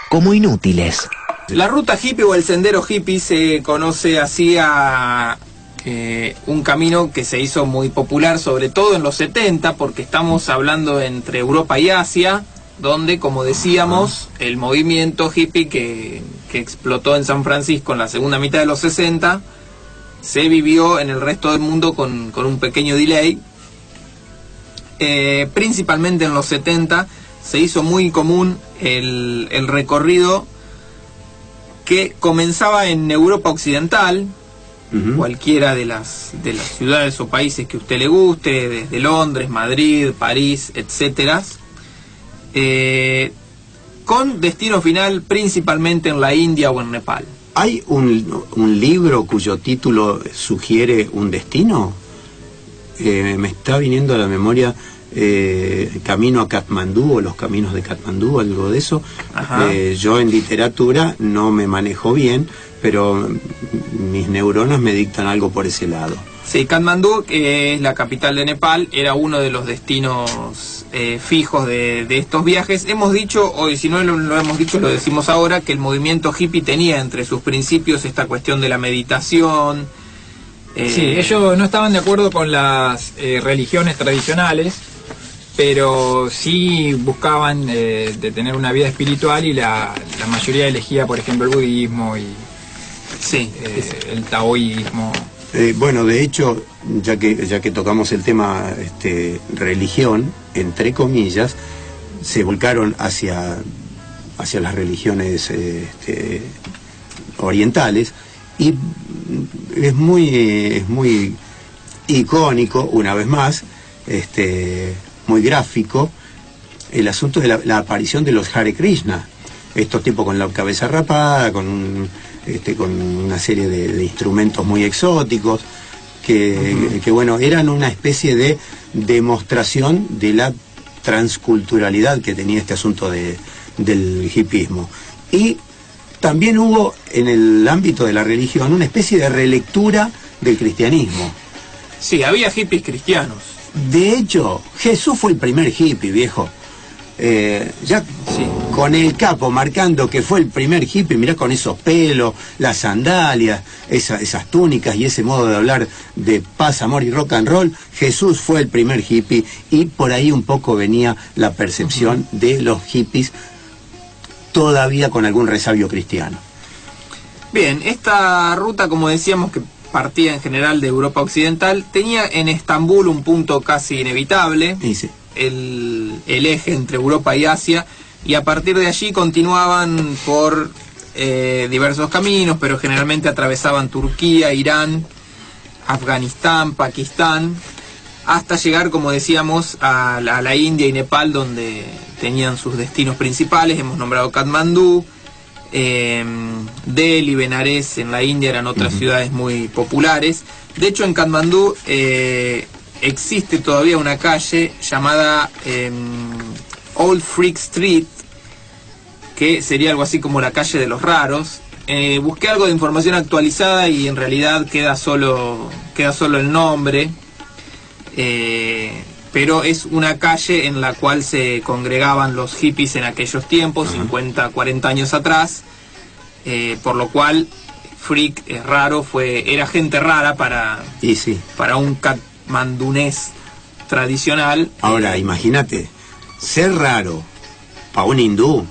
como inútiles. La ruta hippie o el sendero hippie se conoce así a un camino que se hizo muy popular, sobre todo en los 70, porque estamos hablando entre Europa y Asia, donde, como decíamos, el movimiento hippie que explotó en San Francisco en la segunda mitad de los 60, se vivió en el resto del mundo con un pequeño delay. Principalmente en los 70 se hizo muy común el recorrido que comenzaba en Europa Occidental, cualquiera de las ciudades o países que a usted le guste, desde Londres, Madrid, París, etcétera, con destino final principalmente en la India o en Nepal. ¿Hay un libro cuyo título sugiere un destino? Me está viniendo a la memoria Camino a Katmandú o Los Caminos de Katmandú, algo de eso. Yo en literatura no me manejo bien, pero mis neuronas me dictan algo por ese lado. Sí, Katmandú, que es la capital de Nepal, era uno de los destinos fijos de estos viajes. Hemos dicho, o si no lo hemos dicho, lo decimos ahora, que el movimiento hippie tenía entre sus principios esta cuestión de la meditación. Sí, ellos no estaban de acuerdo con las religiones tradicionales, pero sí buscaban de tener una vida espiritual, y la mayoría elegía, por ejemplo, el budismo y Sí, el taoísmo. Bueno, de hecho, ya que tocamos el tema religión, entre comillas, se volcaron hacia las religiones orientales, y es muy icónico, una vez más, muy gráfico, el asunto de la aparición de los Hare Krishna, estos tipos con la cabeza rapada, con una serie de instrumentos muy exóticos, que bueno, eran una especie de demostración de la transculturalidad que tenía este asunto del hippismo. Y también hubo en el ámbito de la religión una especie de relectura del cristianismo. Sí, había hippies cristianos. De hecho, Jesús fue el primer hippie, viejo. Ya Sí. con el capo marcando que fue el primer hippie, mirá, con esos pelos, las sandalias, esas túnicas y ese modo de hablar de paz, amor y rock and roll. Jesús fue el primer hippie, y por ahí un poco venía la percepción de los hippies, todavía con algún resabio cristiano. Bien, esta ruta, como decíamos, que partía en general de Europa Occidental, tenía en Estambul un punto casi inevitable, Dice, el eje entre Europa y Asia, y a partir de allí continuaban por diversos caminos, pero generalmente atravesaban Turquía, Irán, Afganistán, Pakistán, hasta llegar, como decíamos, a la India y Nepal, donde tenían sus destinos principales. Hemos nombrado Katmandú, Delhi, Benares en la India eran otras ciudades muy populares. De hecho, en Katmandú existe todavía una calle llamada Old Freak Street, que sería algo así como la calle de los raros. Busqué algo de información actualizada y en realidad queda solo el nombre, pero es una calle en la cual se congregaban los hippies en aquellos tiempos, 50, 40 años atrás, por lo cual freak es raro, era gente rara y sí. para un katmandunés tradicional. Ahora, imagínate, ser raro para un hindú,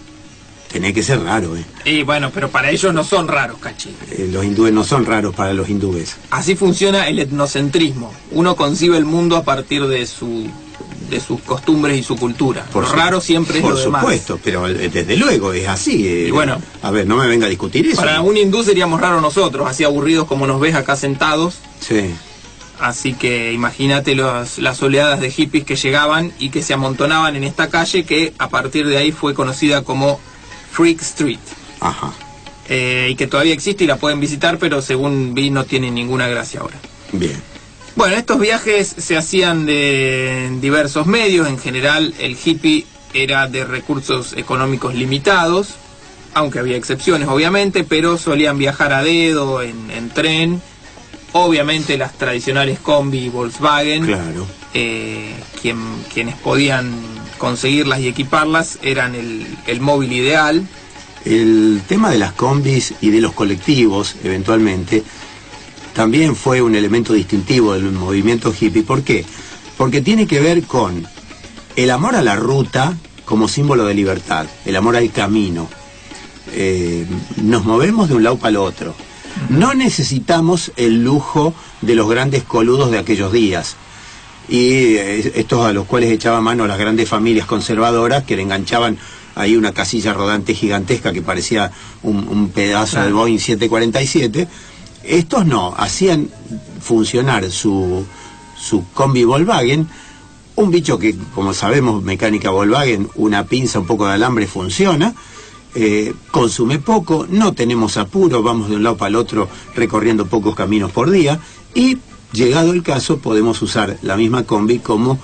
tenés que ser raro, Y bueno, pero para ellos no son raros, Cachi. Los hindúes no son raros para los hindúes. Así funciona el etnocentrismo. Uno concibe el mundo a partir de sus costumbres y su cultura. Lo raro siempre es lo demás. Por supuesto, pero desde luego es así. Y bueno, a ver, no me venga a discutir eso. Para un hindú seríamos raros nosotros, así aburridos como nos ves acá sentados. Sí. Así que imagínate las oleadas de hippies que llegaban y que se amontonaban en esta calle, que a partir de ahí fue conocida como Freak Street. Ajá. Y que todavía existe y la pueden visitar, pero según vi no tiene ninguna gracia ahora. Bien. Bueno, estos viajes se hacían de diversos medios. En general, el hippie era de recursos económicos limitados, aunque había excepciones, obviamente, pero solían viajar a dedo, en tren. Obviamente las tradicionales combi Volkswagen. Claro. Quienes podían conseguirlas y equiparlas eran el móvil ideal. El tema de las combis y de los colectivos, eventualmente, también fue un elemento distintivo del movimiento hippie. ¿Por qué? Porque tiene que ver con el amor a la ruta como símbolo de libertad, el amor al camino. Nos movemos de un lado para el otro. No necesitamos el lujo de los grandes coludos de aquellos días. Y estos a los cuales echaba mano las grandes familias conservadoras, que le enganchaban ahí una casilla rodante gigantesca que parecía un pedazo del Boeing 747. Estos no, hacían funcionar su combi Volkswagen, un bicho que, como sabemos, mecánica Volkswagen, una pinza, un poco de alambre funciona, consume poco, no tenemos apuro, vamos de un lado para el otro recorriendo pocos caminos por día, y llegado el caso podemos usar la misma combi como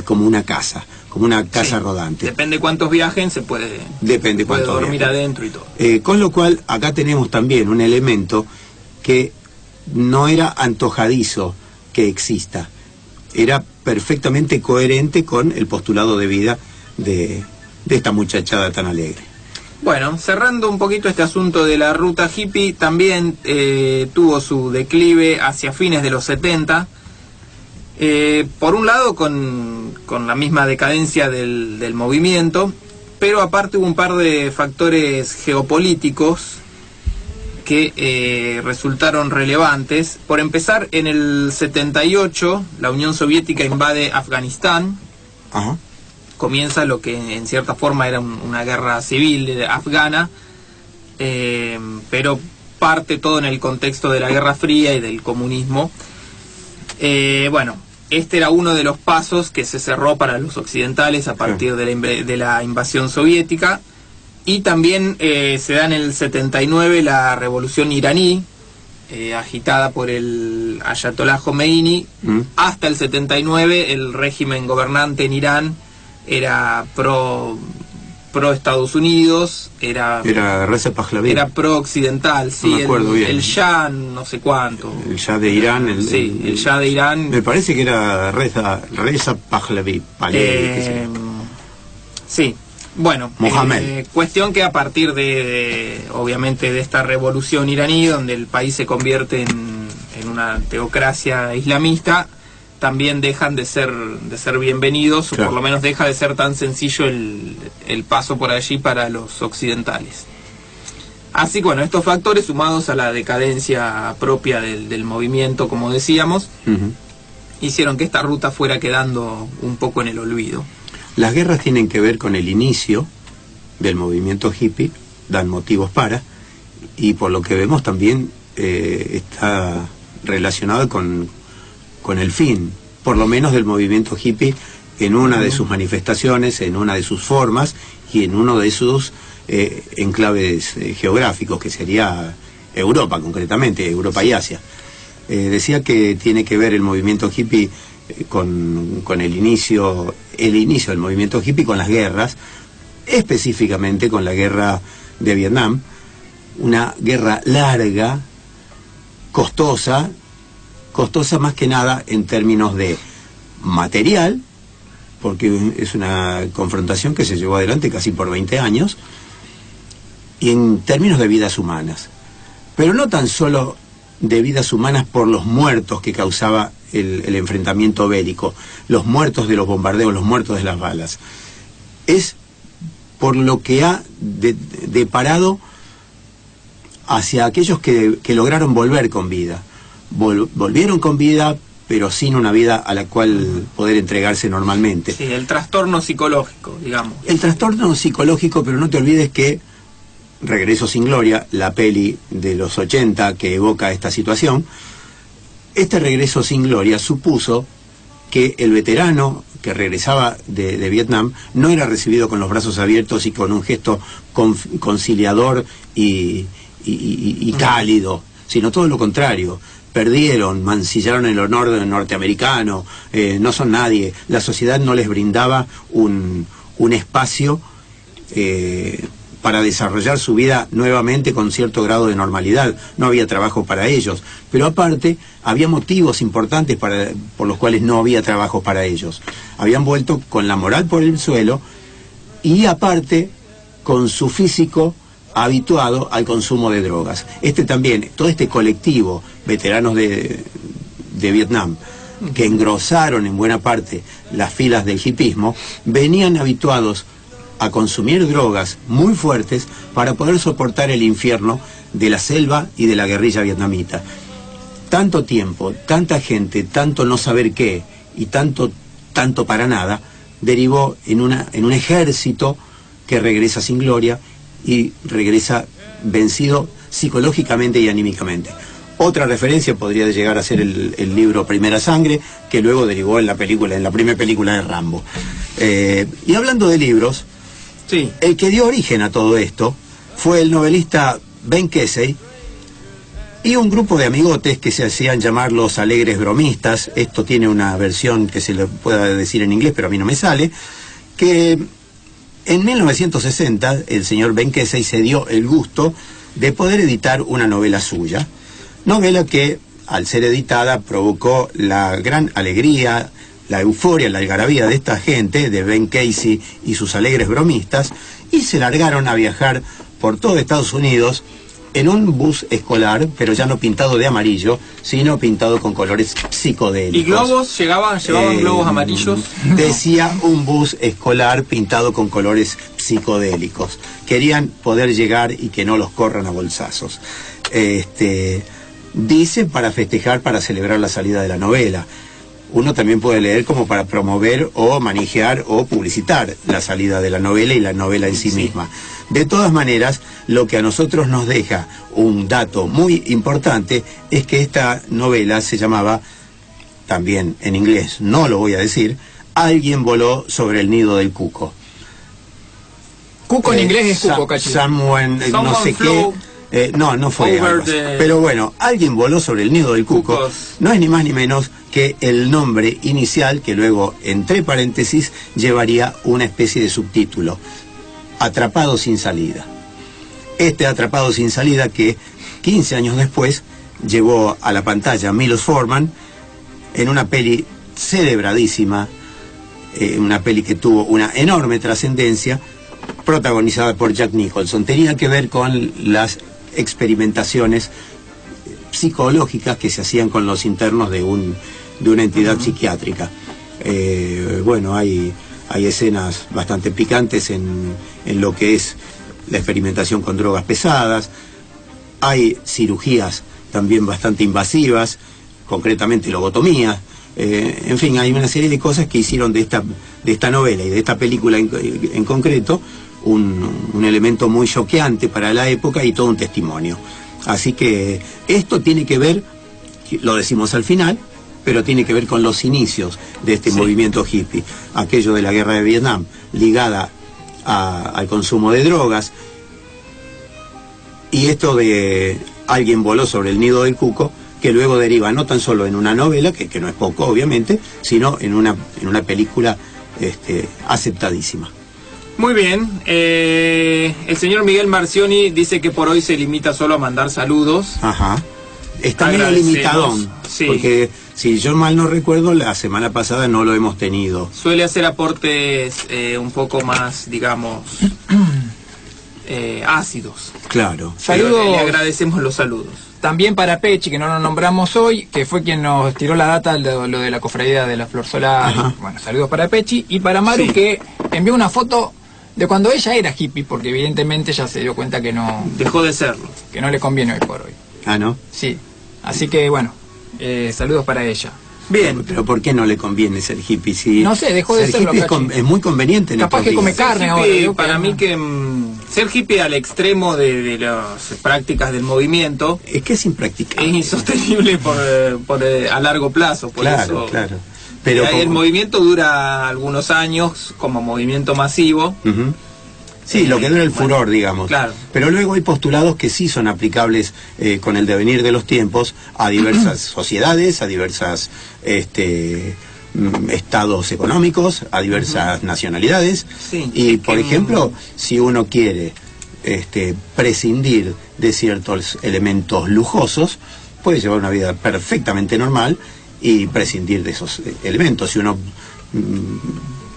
una casa, Sí, rodante. Depende cuántos viajen, se puede dormir viajen. adentro y todo. Con lo cual, acá tenemos también un elemento que no era antojadizo que exista, era perfectamente coherente con el postulado de vida de esta muchachada tan alegre. Bueno, cerrando un poquito este asunto de la ruta hippie, también tuvo su declive hacia fines de los 70, por un lado con la misma decadencia del movimiento, pero aparte hubo un par de factores geopolíticos que resultaron relevantes. Por empezar, en el 78 la Unión Soviética invade Afganistán. Ajá. Comienza lo que en cierta forma era una guerra civil afgana, pero parte todo en el contexto de la Guerra Fría y del comunismo. Bueno, este era uno de los pasos que se cerró para los occidentales a partir de la invasión soviética. Y también se da en el 79 la revolución iraní, agitada por el Ayatollah Khomeini. Hasta el 79 el régimen gobernante en Irán era pro pro Estados Unidos, era Reza Pahlavi. Era pro occidental, sí, no me acuerdo bien. El Shah no sé cuánto. El Shah de Irán. El Shah de Irán. Me parece que era Reza Pahlavi. Sí. Bueno, Mohamed. cuestión que a partir obviamente de esta revolución iraní, donde el país se convierte en una teocracia islamista, también dejan de ser bienvenidos, claro. O por lo menos deja de ser tan sencillo el paso por allí para los occidentales. Así que bueno, estos factores sumados a la decadencia propia del movimiento, como decíamos, hicieron que esta ruta fuera quedando un poco en el olvido. Las guerras tienen que ver con el inicio del movimiento hippie, dan motivos para, y por lo que vemos también está relacionado con el fin, por lo menos del movimiento hippie, en una de sus manifestaciones, en una de sus formas y en uno de sus enclaves geográficos, que sería Europa concretamente, Europa y Asia. Decía que tiene que ver el movimiento hippie con el inicio del movimiento hippie con las guerras, específicamente con la guerra de Vietnam, una guerra larga, costosa más que nada en términos de material, porque es una confrontación que se llevó adelante casi por 20 años, y en términos de vidas humanas, pero no tan solo de vidas humanas por los muertos que causaba el enfrentamiento bélico, los muertos de los bombardeos, los muertos de las balas, es por lo que ha deparado hacia aquellos que lograron volver con vida. Volvieron con vida, pero sin una vida a la cual poder entregarse normalmente. Sí, el trastorno psicológico, digamos. El trastorno psicológico, pero no te olvides que Regreso sin Gloria, la peli de los 80 que evoca esta situación, este regreso sin gloria supuso que el veterano que regresaba de Vietnam no era recibido con los brazos abiertos y con un gesto conciliador y cálido, sino todo lo contrario. Perdieron, mancillaron el honor norteamericano, no son nadie. La sociedad no les brindaba un espacio para desarrollar su vida nuevamente con cierto grado de normalidad. No había trabajo para ellos, pero aparte había motivos importantes por los cuales no había trabajo para ellos. Habían vuelto con la moral por el suelo y aparte con su físico habituado al consumo de drogas. Todo este colectivo, veteranos de Vietnam, que engrosaron en buena parte las filas del hipismo, venían habituados a consumir drogas muy fuertes para poder soportar el infierno de la selva y de la guerrilla vietnamita. Tanto tiempo, tanta gente, tanto no saber qué y tanto para nada, derivó en un ejército que regresa sin gloria y regresa vencido psicológicamente y anímicamente. Otra referencia podría llegar a ser el libro Primera Sangre, que luego derivó en la primera película de Rambo. Y hablando de libros, sí, el que dio origen a todo esto fue el novelista Ben Kesey y un grupo de amigotes que se hacían llamar los Alegres Bromistas. Esto tiene una versión que se le pueda decir en inglés, pero a mí no me sale, que en 1960 el señor Ben Kesey se dio el gusto de poder editar una novela suya, novela que al ser editada provocó la gran alegría, la euforia, la algarabía de esta gente, de Ben Kesey y sus Alegres Bromistas, y se largaron a viajar por todo Estados Unidos en un bus escolar, pero ya no pintado de amarillo, sino pintado con colores psicodélicos. ¿Y globos? ¿Llevaban globos amarillos? Decía un bus escolar pintado con colores psicodélicos. Querían poder llegar y que no los corran a bolsazos. Dice para festejar, para celebrar la salida de la novela. Uno también puede leer como para promover o manejar o publicitar la salida de la novela y la novela en sí misma. De todas maneras, lo que a nosotros nos deja un dato muy importante es que esta novela se llamaba, también en inglés, no lo voy a decir, Alguien voló sobre el nido del cuco. Cuco en inglés es cuco, cacho. Someone, no sé qué. No fue algo así. Pero bueno, Alguien voló sobre el nido del cuco. No es ni más ni menos que el nombre inicial que luego, entre paréntesis, llevaría una especie de subtítulo. Atrapado sin salida. Este Atrapado sin salida que 15 años después llevó a la pantalla a Milos Forman en una peli celebradísima, una peli que tuvo una enorme trascendencia, protagonizada por Jack Nicholson. Tenía que ver con las experimentaciones psicológicas que se hacían con los internos de una entidad psiquiátrica. Bueno, hay escenas bastante picantes en lo que es la experimentación con drogas pesadas, hay cirugías también bastante invasivas, concretamente lobotomías, en fin, hay una serie de cosas que hicieron de esta novela y de esta película en concreto un elemento muy choqueante para la época y todo un testimonio. Así que esto tiene que ver, lo decimos al final, pero tiene que ver con los inicios de este movimiento hippie, aquello de la guerra de Vietnam, ligada al consumo de drogas, y esto de Alguien voló sobre el nido del cuco, que luego deriva no tan solo en una novela, que no es poco obviamente, sino en una película aceptadísima. Muy bien, el señor Miguel Marcioni dice que por hoy se limita solo a mandar saludos. Ajá. Está medio limitadón, sí. Porque si yo mal no recuerdo, la semana pasada no lo hemos tenido. Suele hacer aportes un poco más, digamos, ácidos. Claro. Saludos. Le agradecemos los saludos. También para Pechi, que no lo nombramos hoy, que fue quien nos tiró la data de lo de la cofradía de la Flor Solar. Ajá. Bueno, saludos para Pechi. Y para Maru, que envió una foto de cuando ella era hippie, porque evidentemente ya se dio cuenta que no Dejó de serlo. le conviene hoy por hoy. Ah, ¿no? Sí. Así que bueno, saludos para ella. Bien. Pero ¿por qué no le conviene ser hippie? Si No sé, dejó de ser serlo, hippie Cachi. es muy conveniente en Capaz estos que come días. carne Ser ahora. hippie, digo, para mí que ser hippie al extremo de las prácticas del movimiento Es que es impracticable. es insostenible a largo plazo. Por Claro, eso, claro. Pero el movimiento dura algunos años como movimiento masivo. Ujú. Sí, lo que dura el furor, digamos. Claro. Pero luego hay postulados que sí son aplicables con el devenir de los tiempos a diversas sociedades, a diversas estados económicos, a diversas nacionalidades. Sí, Y, es por que, ejemplo, si uno quiere prescindir de ciertos elementos lujosos, puede llevar una vida perfectamente normal y prescindir de esos elementos. Si uno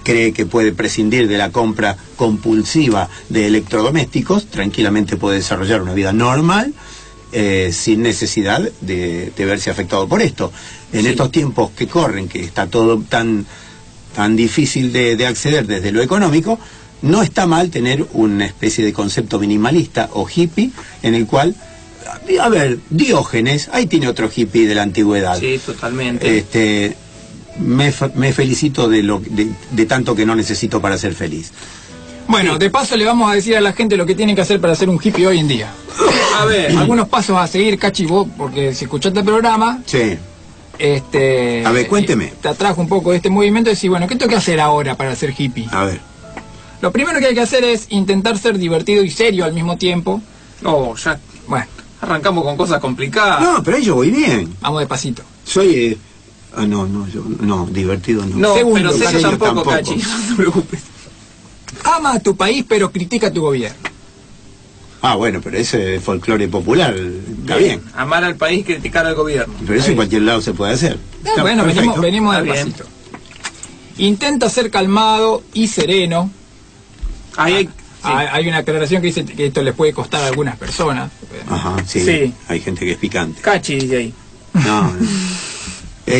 cree que puede prescindir de la compra compulsiva de electrodomésticos, tranquilamente puede desarrollar una vida normal sin necesidad de verse afectado por esto. En estos tiempos que corren, que está todo tan difícil de acceder desde lo económico, no está mal tener una especie de concepto minimalista o hippie en el cual, a ver, Diógenes, ahí tiene otro hippie de la antigüedad. Sí, totalmente. Me felicito de tanto que no necesito para ser feliz. Bueno, de paso le vamos a decir a la gente lo que tienen que hacer para ser un hippie hoy en día. A ver, Algunos pasos a seguir, Cachi, vos, porque si escuchaste el programa, Sí. a A ver, cuénteme. te atrajo un poco de este movimiento y decís, bueno, ¿qué tengo que hacer ahora para ser hippie? A ver. Lo primero que hay que hacer es intentar ser divertido y serio al mismo tiempo. ya Bueno, arrancamos con cosas complicadas. No, pero ahí yo voy bien. vamos despacito. Soy... no, divertido no. No, Segundo, pero serio serio tampoco, tampoco. Cachi, no te preocupes. Ama a tu país, pero critica a tu gobierno. Ah, bueno, pero ese es folclore popular, está bien. Amar al país, criticar al gobierno. Pero eso en cualquier lado se puede hacer. Está Bueno, perfecto. venimos Está bien. despacito. Intenta ser calmado y sereno. Ahí hay, sí. Hay una aclaración que dice que esto les puede costar a algunas personas. Ajá, sí, Sí. hay gente que es picante. Cachi dice ahí. No,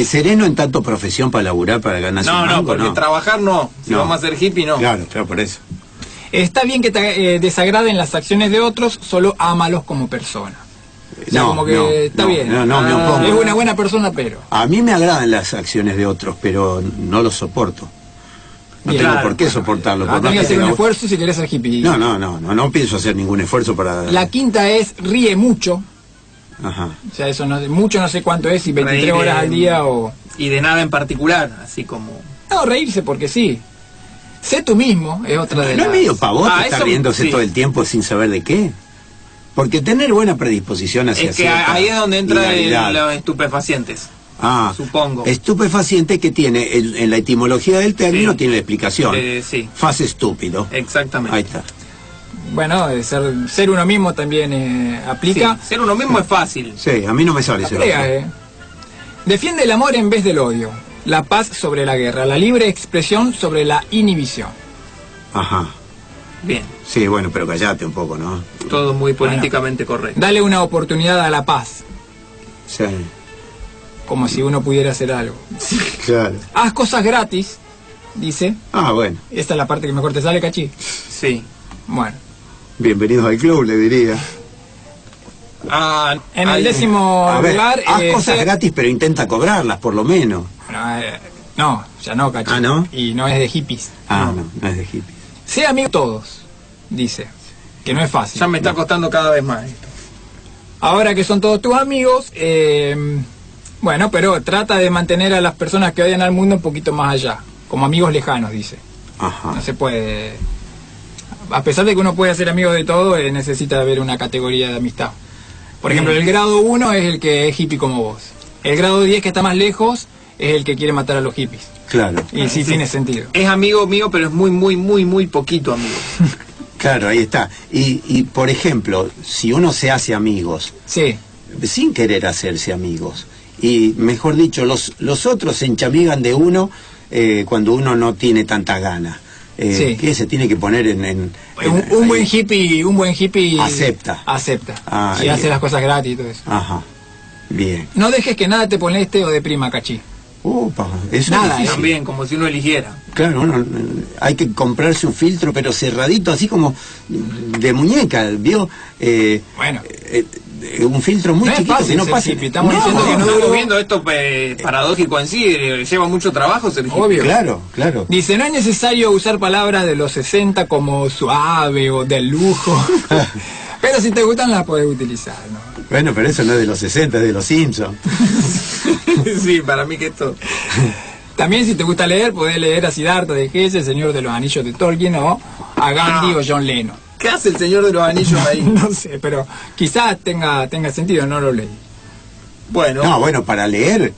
sereno en tanto profesión para laburar, para ganarse un No, mango, porque no. trabajar no. Si No. vamos a ser hippie, no. Claro, por eso. Está bien que te desagraden las acciones de otros, solo ámalos como persona. O sea, como que está bien. No, me opongo. Es una buena persona, pero... A mí me agradan las acciones de otros, pero no los soporto. No Bien. tengo Claro. por qué soportarlo. por Tenés que más que hacer un tenga- esfuerzo si querés ser hippie. No pienso hacer ningún esfuerzo para... La quinta es ríe mucho. Ajá. O sea, eso mucho no sé cuánto es, si 23 Reír horas al día o... Y de nada en particular, así como... No, reírse porque sí. Sé tú mismo, es otra de ¿No es las... medio pavote estar eso riéndose sí. todo el tiempo sin saber de qué? Porque tener buena predisposición hacia Es que cierta ahí es donde entra hilaridad. los estupefacientes. Ah, supongo. Estupefaciente que tiene, en la etimología del término Sí. tiene la explicación. Sí. Fase estúpido. Exactamente. Ahí está. bueno, ser uno mismo también aplica. Sí, ser uno mismo es fácil. Sí, a mí no me sale ese Aplica, otro. Defiende el amor en vez del odio, la paz sobre la guerra, la libre expresión sobre la inhibición. Ajá. Bien, Sí, bueno, pero callate un poco, ¿no? todo muy políticamente correcto. Dale una oportunidad a la paz, Sí, como si uno pudiera hacer algo. claro. Haz cosas gratis, dice. Ah, bueno. Esta es la parte que mejor te sale, Cachi. Sí. Bueno, Bienvenidos al club, le diría. en el 10º A ver, lugar... haz cosas sea- gratis, pero intenta cobrarlas, por lo menos. Bueno, no, ya no, Cachi. Ah, ¿no? Y no es de hippies. Ah, no es de hippie. Sea amigo de todos, dice. Que no es fácil. Ya me está costando cada vez más esto. Ahora que son todos tus amigos, bueno, pero trata de mantener a las personas que odian al mundo un poquito más allá. Como amigos lejanos, dice. Ajá. No se puede... A pesar de que uno puede ser amigo de todo, necesita haber una categoría de amistad. Por ejemplo, el grado 1 es el que es hippie como vos. El grado 10, que está más lejos, es el que quiere matar a los hippies. Claro, Y sí tiene sentido. Es amigo mío, pero es muy, muy, muy, muy poquito amigo. claro, ahí está. Y por ejemplo, si uno se hace amigos, Sí, sin querer hacerse amigos, y mejor dicho, los otros se enchamigan de uno cuando uno no tiene tanta gana. Sí. Que se tiene que poner en un buen hippie Acepta. Ah, y hace bien. las cosas gratis y todo eso. Ajá, bien. No dejes que nada te moleste o deprima, Cachi. Upa, eso Nada, es difícil. También, como si uno eligiera. Claro, uno, hay que comprarse un filtro, pero cerradito, así como de muñeca, ¿vio? Bueno. Un filtro muy No es chiquito fácil que no ser pase. hippie, estamos diciendo que no Estamos duró. viendo esto paradójico en sí, lleva mucho trabajo ser hippie. Obvio. Claro, claro. Dice, no es necesario usar palabras de los 60 como suave o de lujo. Pero si te gustan las puedes utilizar, ¿no? Bueno, pero eso no es de los 60, es de los Simpsons. Sí, para mí que esto... También si te gusta leer, podés leer a Siddhartha de Hesse, El Señor de los Anillos de Tolkien, o a Gandhi o John Lennon. ¿Qué hace el Señor de los Anillos ahí? No sé, pero quizás tenga sentido, no lo leí. Bueno, No, bueno, para leer,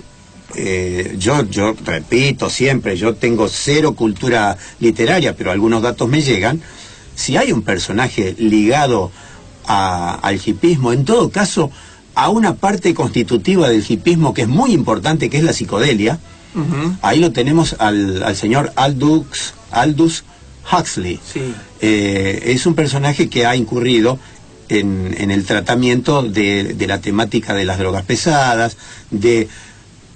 yo repito siempre, yo tengo cero cultura literaria, pero algunos datos me llegan. Si hay un personaje ligado al hipismo, en todo caso, a una parte constitutiva del hipismo que es muy importante, que es la psicodelia, ahí lo tenemos al señor Aldous Huxley. sí. Es un personaje que ha incurrido en el tratamiento de la temática de las drogas pesadas, de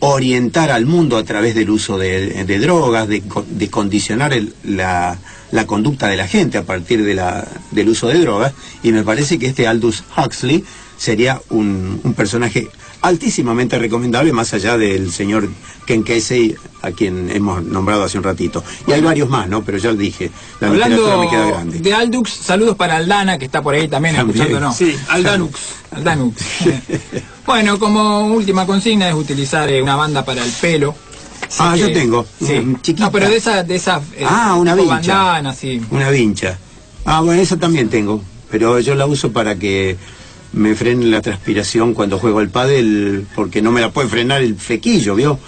orientar al mundo a través del uso de drogas, de condicionar la conducta de la gente a partir del uso de drogas, y me parece que este Aldous Huxley sería un personaje altísimamente recomendable, más allá del señor Ken Kesey, a quien hemos nombrado hace un ratito. Y hay varios más, ¿no? Pero ya lo dije, la literatura me queda Hablando grande. de Aldux, saludos para Aldana, que está por ahí también, También. escuchándonos. Sí, Aldanux. Aldanux. Bueno, como última consigna es utilizar una banda para el pelo. Así Yo que- tengo, Sí. chiquita. No, pero de esa Una tipo vincha. bandana, sí. Una vincha. Bueno, esa también tengo, pero yo la uso para que me frene la transpiración cuando juego al pádel, porque no me la puede frenar el flequillo, ¿vio?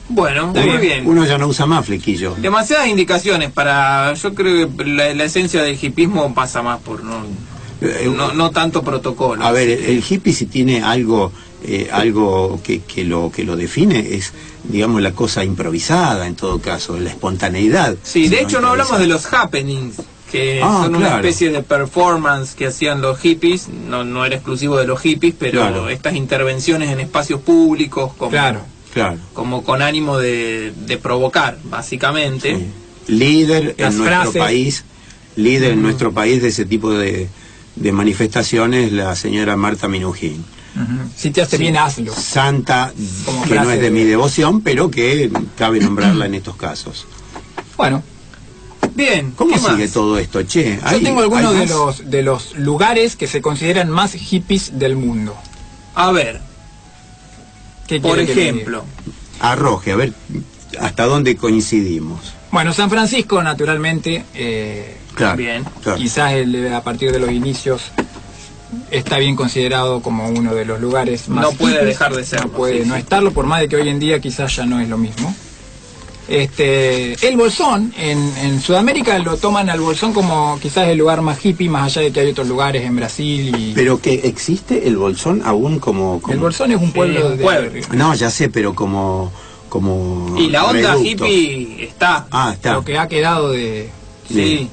Bueno, Está muy bien. bien. Uno ya no usa más flequillo. Demasiadas indicaciones para... Yo creo que la esencia del hipismo pasa más por no tanto protocolo. A ver, el hippie si tiene algo que lo define es, digamos, la cosa improvisada en todo caso, la espontaneidad. Sí, de sino hecho no hablamos de improvisada. los happenings, que Ah, son una claro. especie de performance que hacían los hippies, no era exclusivo de los hippies, pero Claro. estas intervenciones en espacios públicos como, Claro. Claro. como con ánimo de provocar, básicamente. Sí. Líder Las en nuestro frases. país, líder en nuestro país de ese tipo de manifestaciones, la señora Marta Minujín. Ujú. Si te hace bien, hazlo. Santa, Como que no frase es de de- mi devoción, pero que cabe nombrarla en estos casos. Bueno, Bien, ¿Cómo ¿qué sigue más? todo esto, che? yo tengo algunos ¿hay de más? los lugares que se consideran más hippies del mundo. A ver, ¿Qué por quiere que le ejemplo, Arroje, a ver hasta dónde coincidimos. diga? Bueno, San Francisco, naturalmente, Claro, Bien. claro. quizás a partir de los inicios está bien considerado como uno de los lugares más No puede hippies. dejar de serlo, No puede sí, no sí. estarlo, por más de que hoy en día quizás ya no es lo mismo. El Bolsón, en Sudamérica lo toman al Bolsón como quizás el lugar más hippie, más allá de que hay otros lugares en Brasil y... Pero que existe el Bolsón aún como... El Bolsón es un pueblo de... No, ya sé, pero como y la onda reducto. hippie está. Ah, está. Lo que ha quedado de... Sí.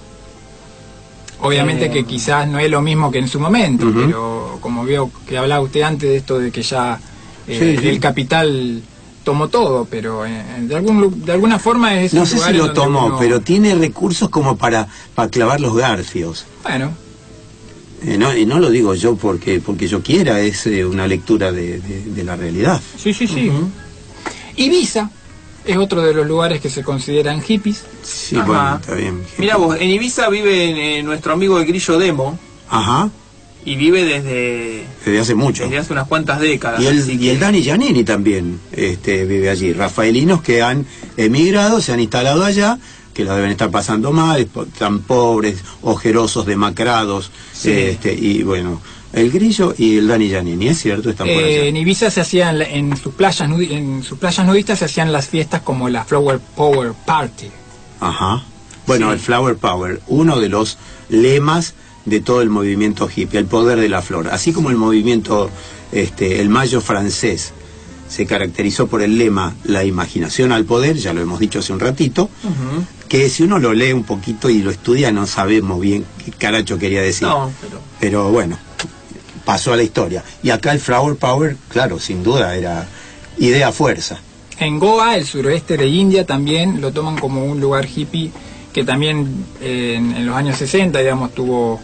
Obviamente que quizás no es lo mismo que en su momento, pero como veo que hablaba usted antes de esto de que ya Sí. el capital tomó todo, pero de alguna forma es... No un sé lugar si en lo donde tomó, uno- pero tiene recursos como para clavar los garfios. Bueno, Y no lo digo yo porque yo quiera, es una lectura de la realidad. sí. Ibiza es otro de los lugares que se consideran hippies. Sí, Ajá. bueno, está bien. Mira vos, en Ibiza vive nuestro amigo el Grillo Demo Ajá, y vive desde hace mucho. hace unas cuantas décadas. Y así el que- Dani Giannini también vive allí. Rafaelinos que han emigrado, se han instalado allá, que la deben estar pasando mal, tan pobres, ojerosos, demacrados. Sí. Y bueno, el Grillo y el Dani Giannini, es cierto, están por allá. En Ibiza se hacían en sus playas nudistas se hacían las fiestas como la Flower Power Party. Ajá. Bueno, Sí. el Flower Power, uno de los lemas de todo el movimiento hippie, el poder de la flor. Así como el movimiento, el mayo francés, se caracterizó por el lema la imaginación al poder, ya lo hemos dicho hace un ratito, que si uno lo lee un poquito y lo estudia no sabemos bien qué caracho quería decir. No, Pero bueno, pasó a la historia. Y acá el Flower Power, claro, sin duda era idea fuerza. En Goa, el suroeste de India, también lo toman como un lugar hippie que también en los años 60, digamos, tuvo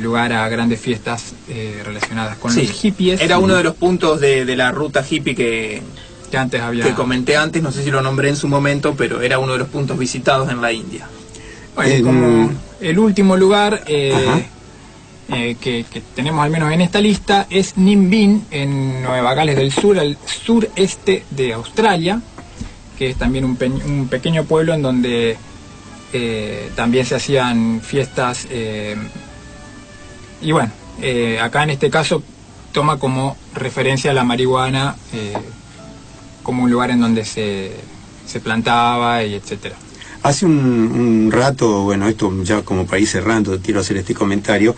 lugar a grandes fiestas relacionadas con sí, los hippies. era uno de los puntos de la ruta hippie que antes había... que comenté antes, no sé si lo nombré en su momento, pero era uno de los puntos visitados en la India. Bueno, y como el último lugar Ajá. que tenemos al menos en esta lista es Nimbin, en Nueva Gales del Sur, al sureste de Australia, que es también un pequeño pueblo en donde también se hacían fiestas y bueno, acá en este caso toma como referencia la marihuana como un lugar en donde se plantaba y etcétera. Hace un rato, bueno, esto ya como país cerrando, quiero hacer este comentario,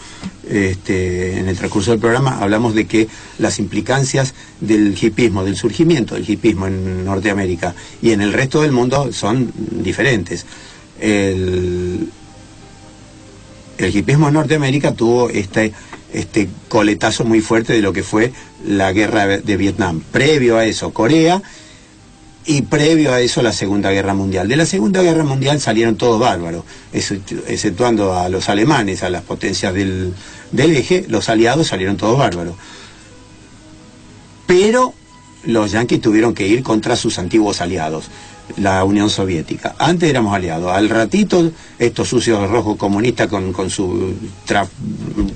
en el transcurso del programa hablamos de que las implicancias del hipismo, del surgimiento del hipismo en Norteamérica y en el resto del mundo son diferentes. El hipismo en Norteamérica tuvo este coletazo muy fuerte de lo que fue la guerra de Vietnam. Previo a eso, Corea, y previo a eso, la Segunda Guerra Mundial. De la Segunda Guerra Mundial salieron todos bárbaros, exceptuando a los alemanes, a las potencias del eje, los aliados salieron todos bárbaros. Pero los yanquis tuvieron que ir contra sus antiguos aliados, la Unión Soviética. Antes éramos aliados, al ratito estos sucios rojos comunistas con su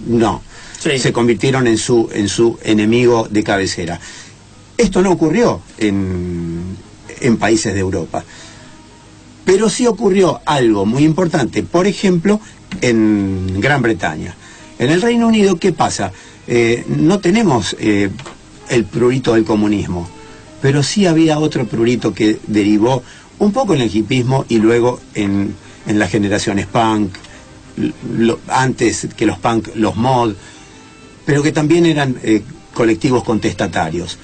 no, Sí. se convirtieron en su enemigo de cabecera. Esto no ocurrió en países de Europa, pero sí ocurrió algo muy importante, por ejemplo, en Gran Bretaña. En el Reino Unido, ¿qué pasa? No tenemos el prurito del comunismo, pero sí había otro prurito que derivó un poco en el hipismo y luego en las generaciones punk, antes que los punk, los mod, pero que también eran colectivos contestatarios.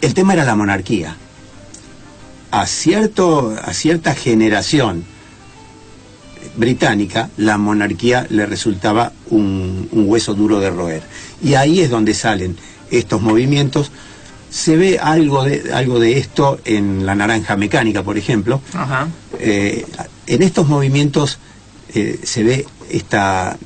El tema era la monarquía. A cierta generación británica, la monarquía le resultaba un hueso duro de roer. Y ahí es donde salen estos movimientos. Se ve algo de esto en la naranja mecánica, por ejemplo. Ajá. En estos movimientos se ve esta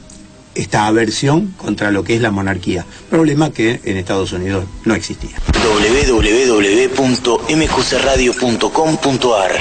aversión contra lo que es la monarquía, problema que en Estados Unidos no existía. www.mqcradio.com.ar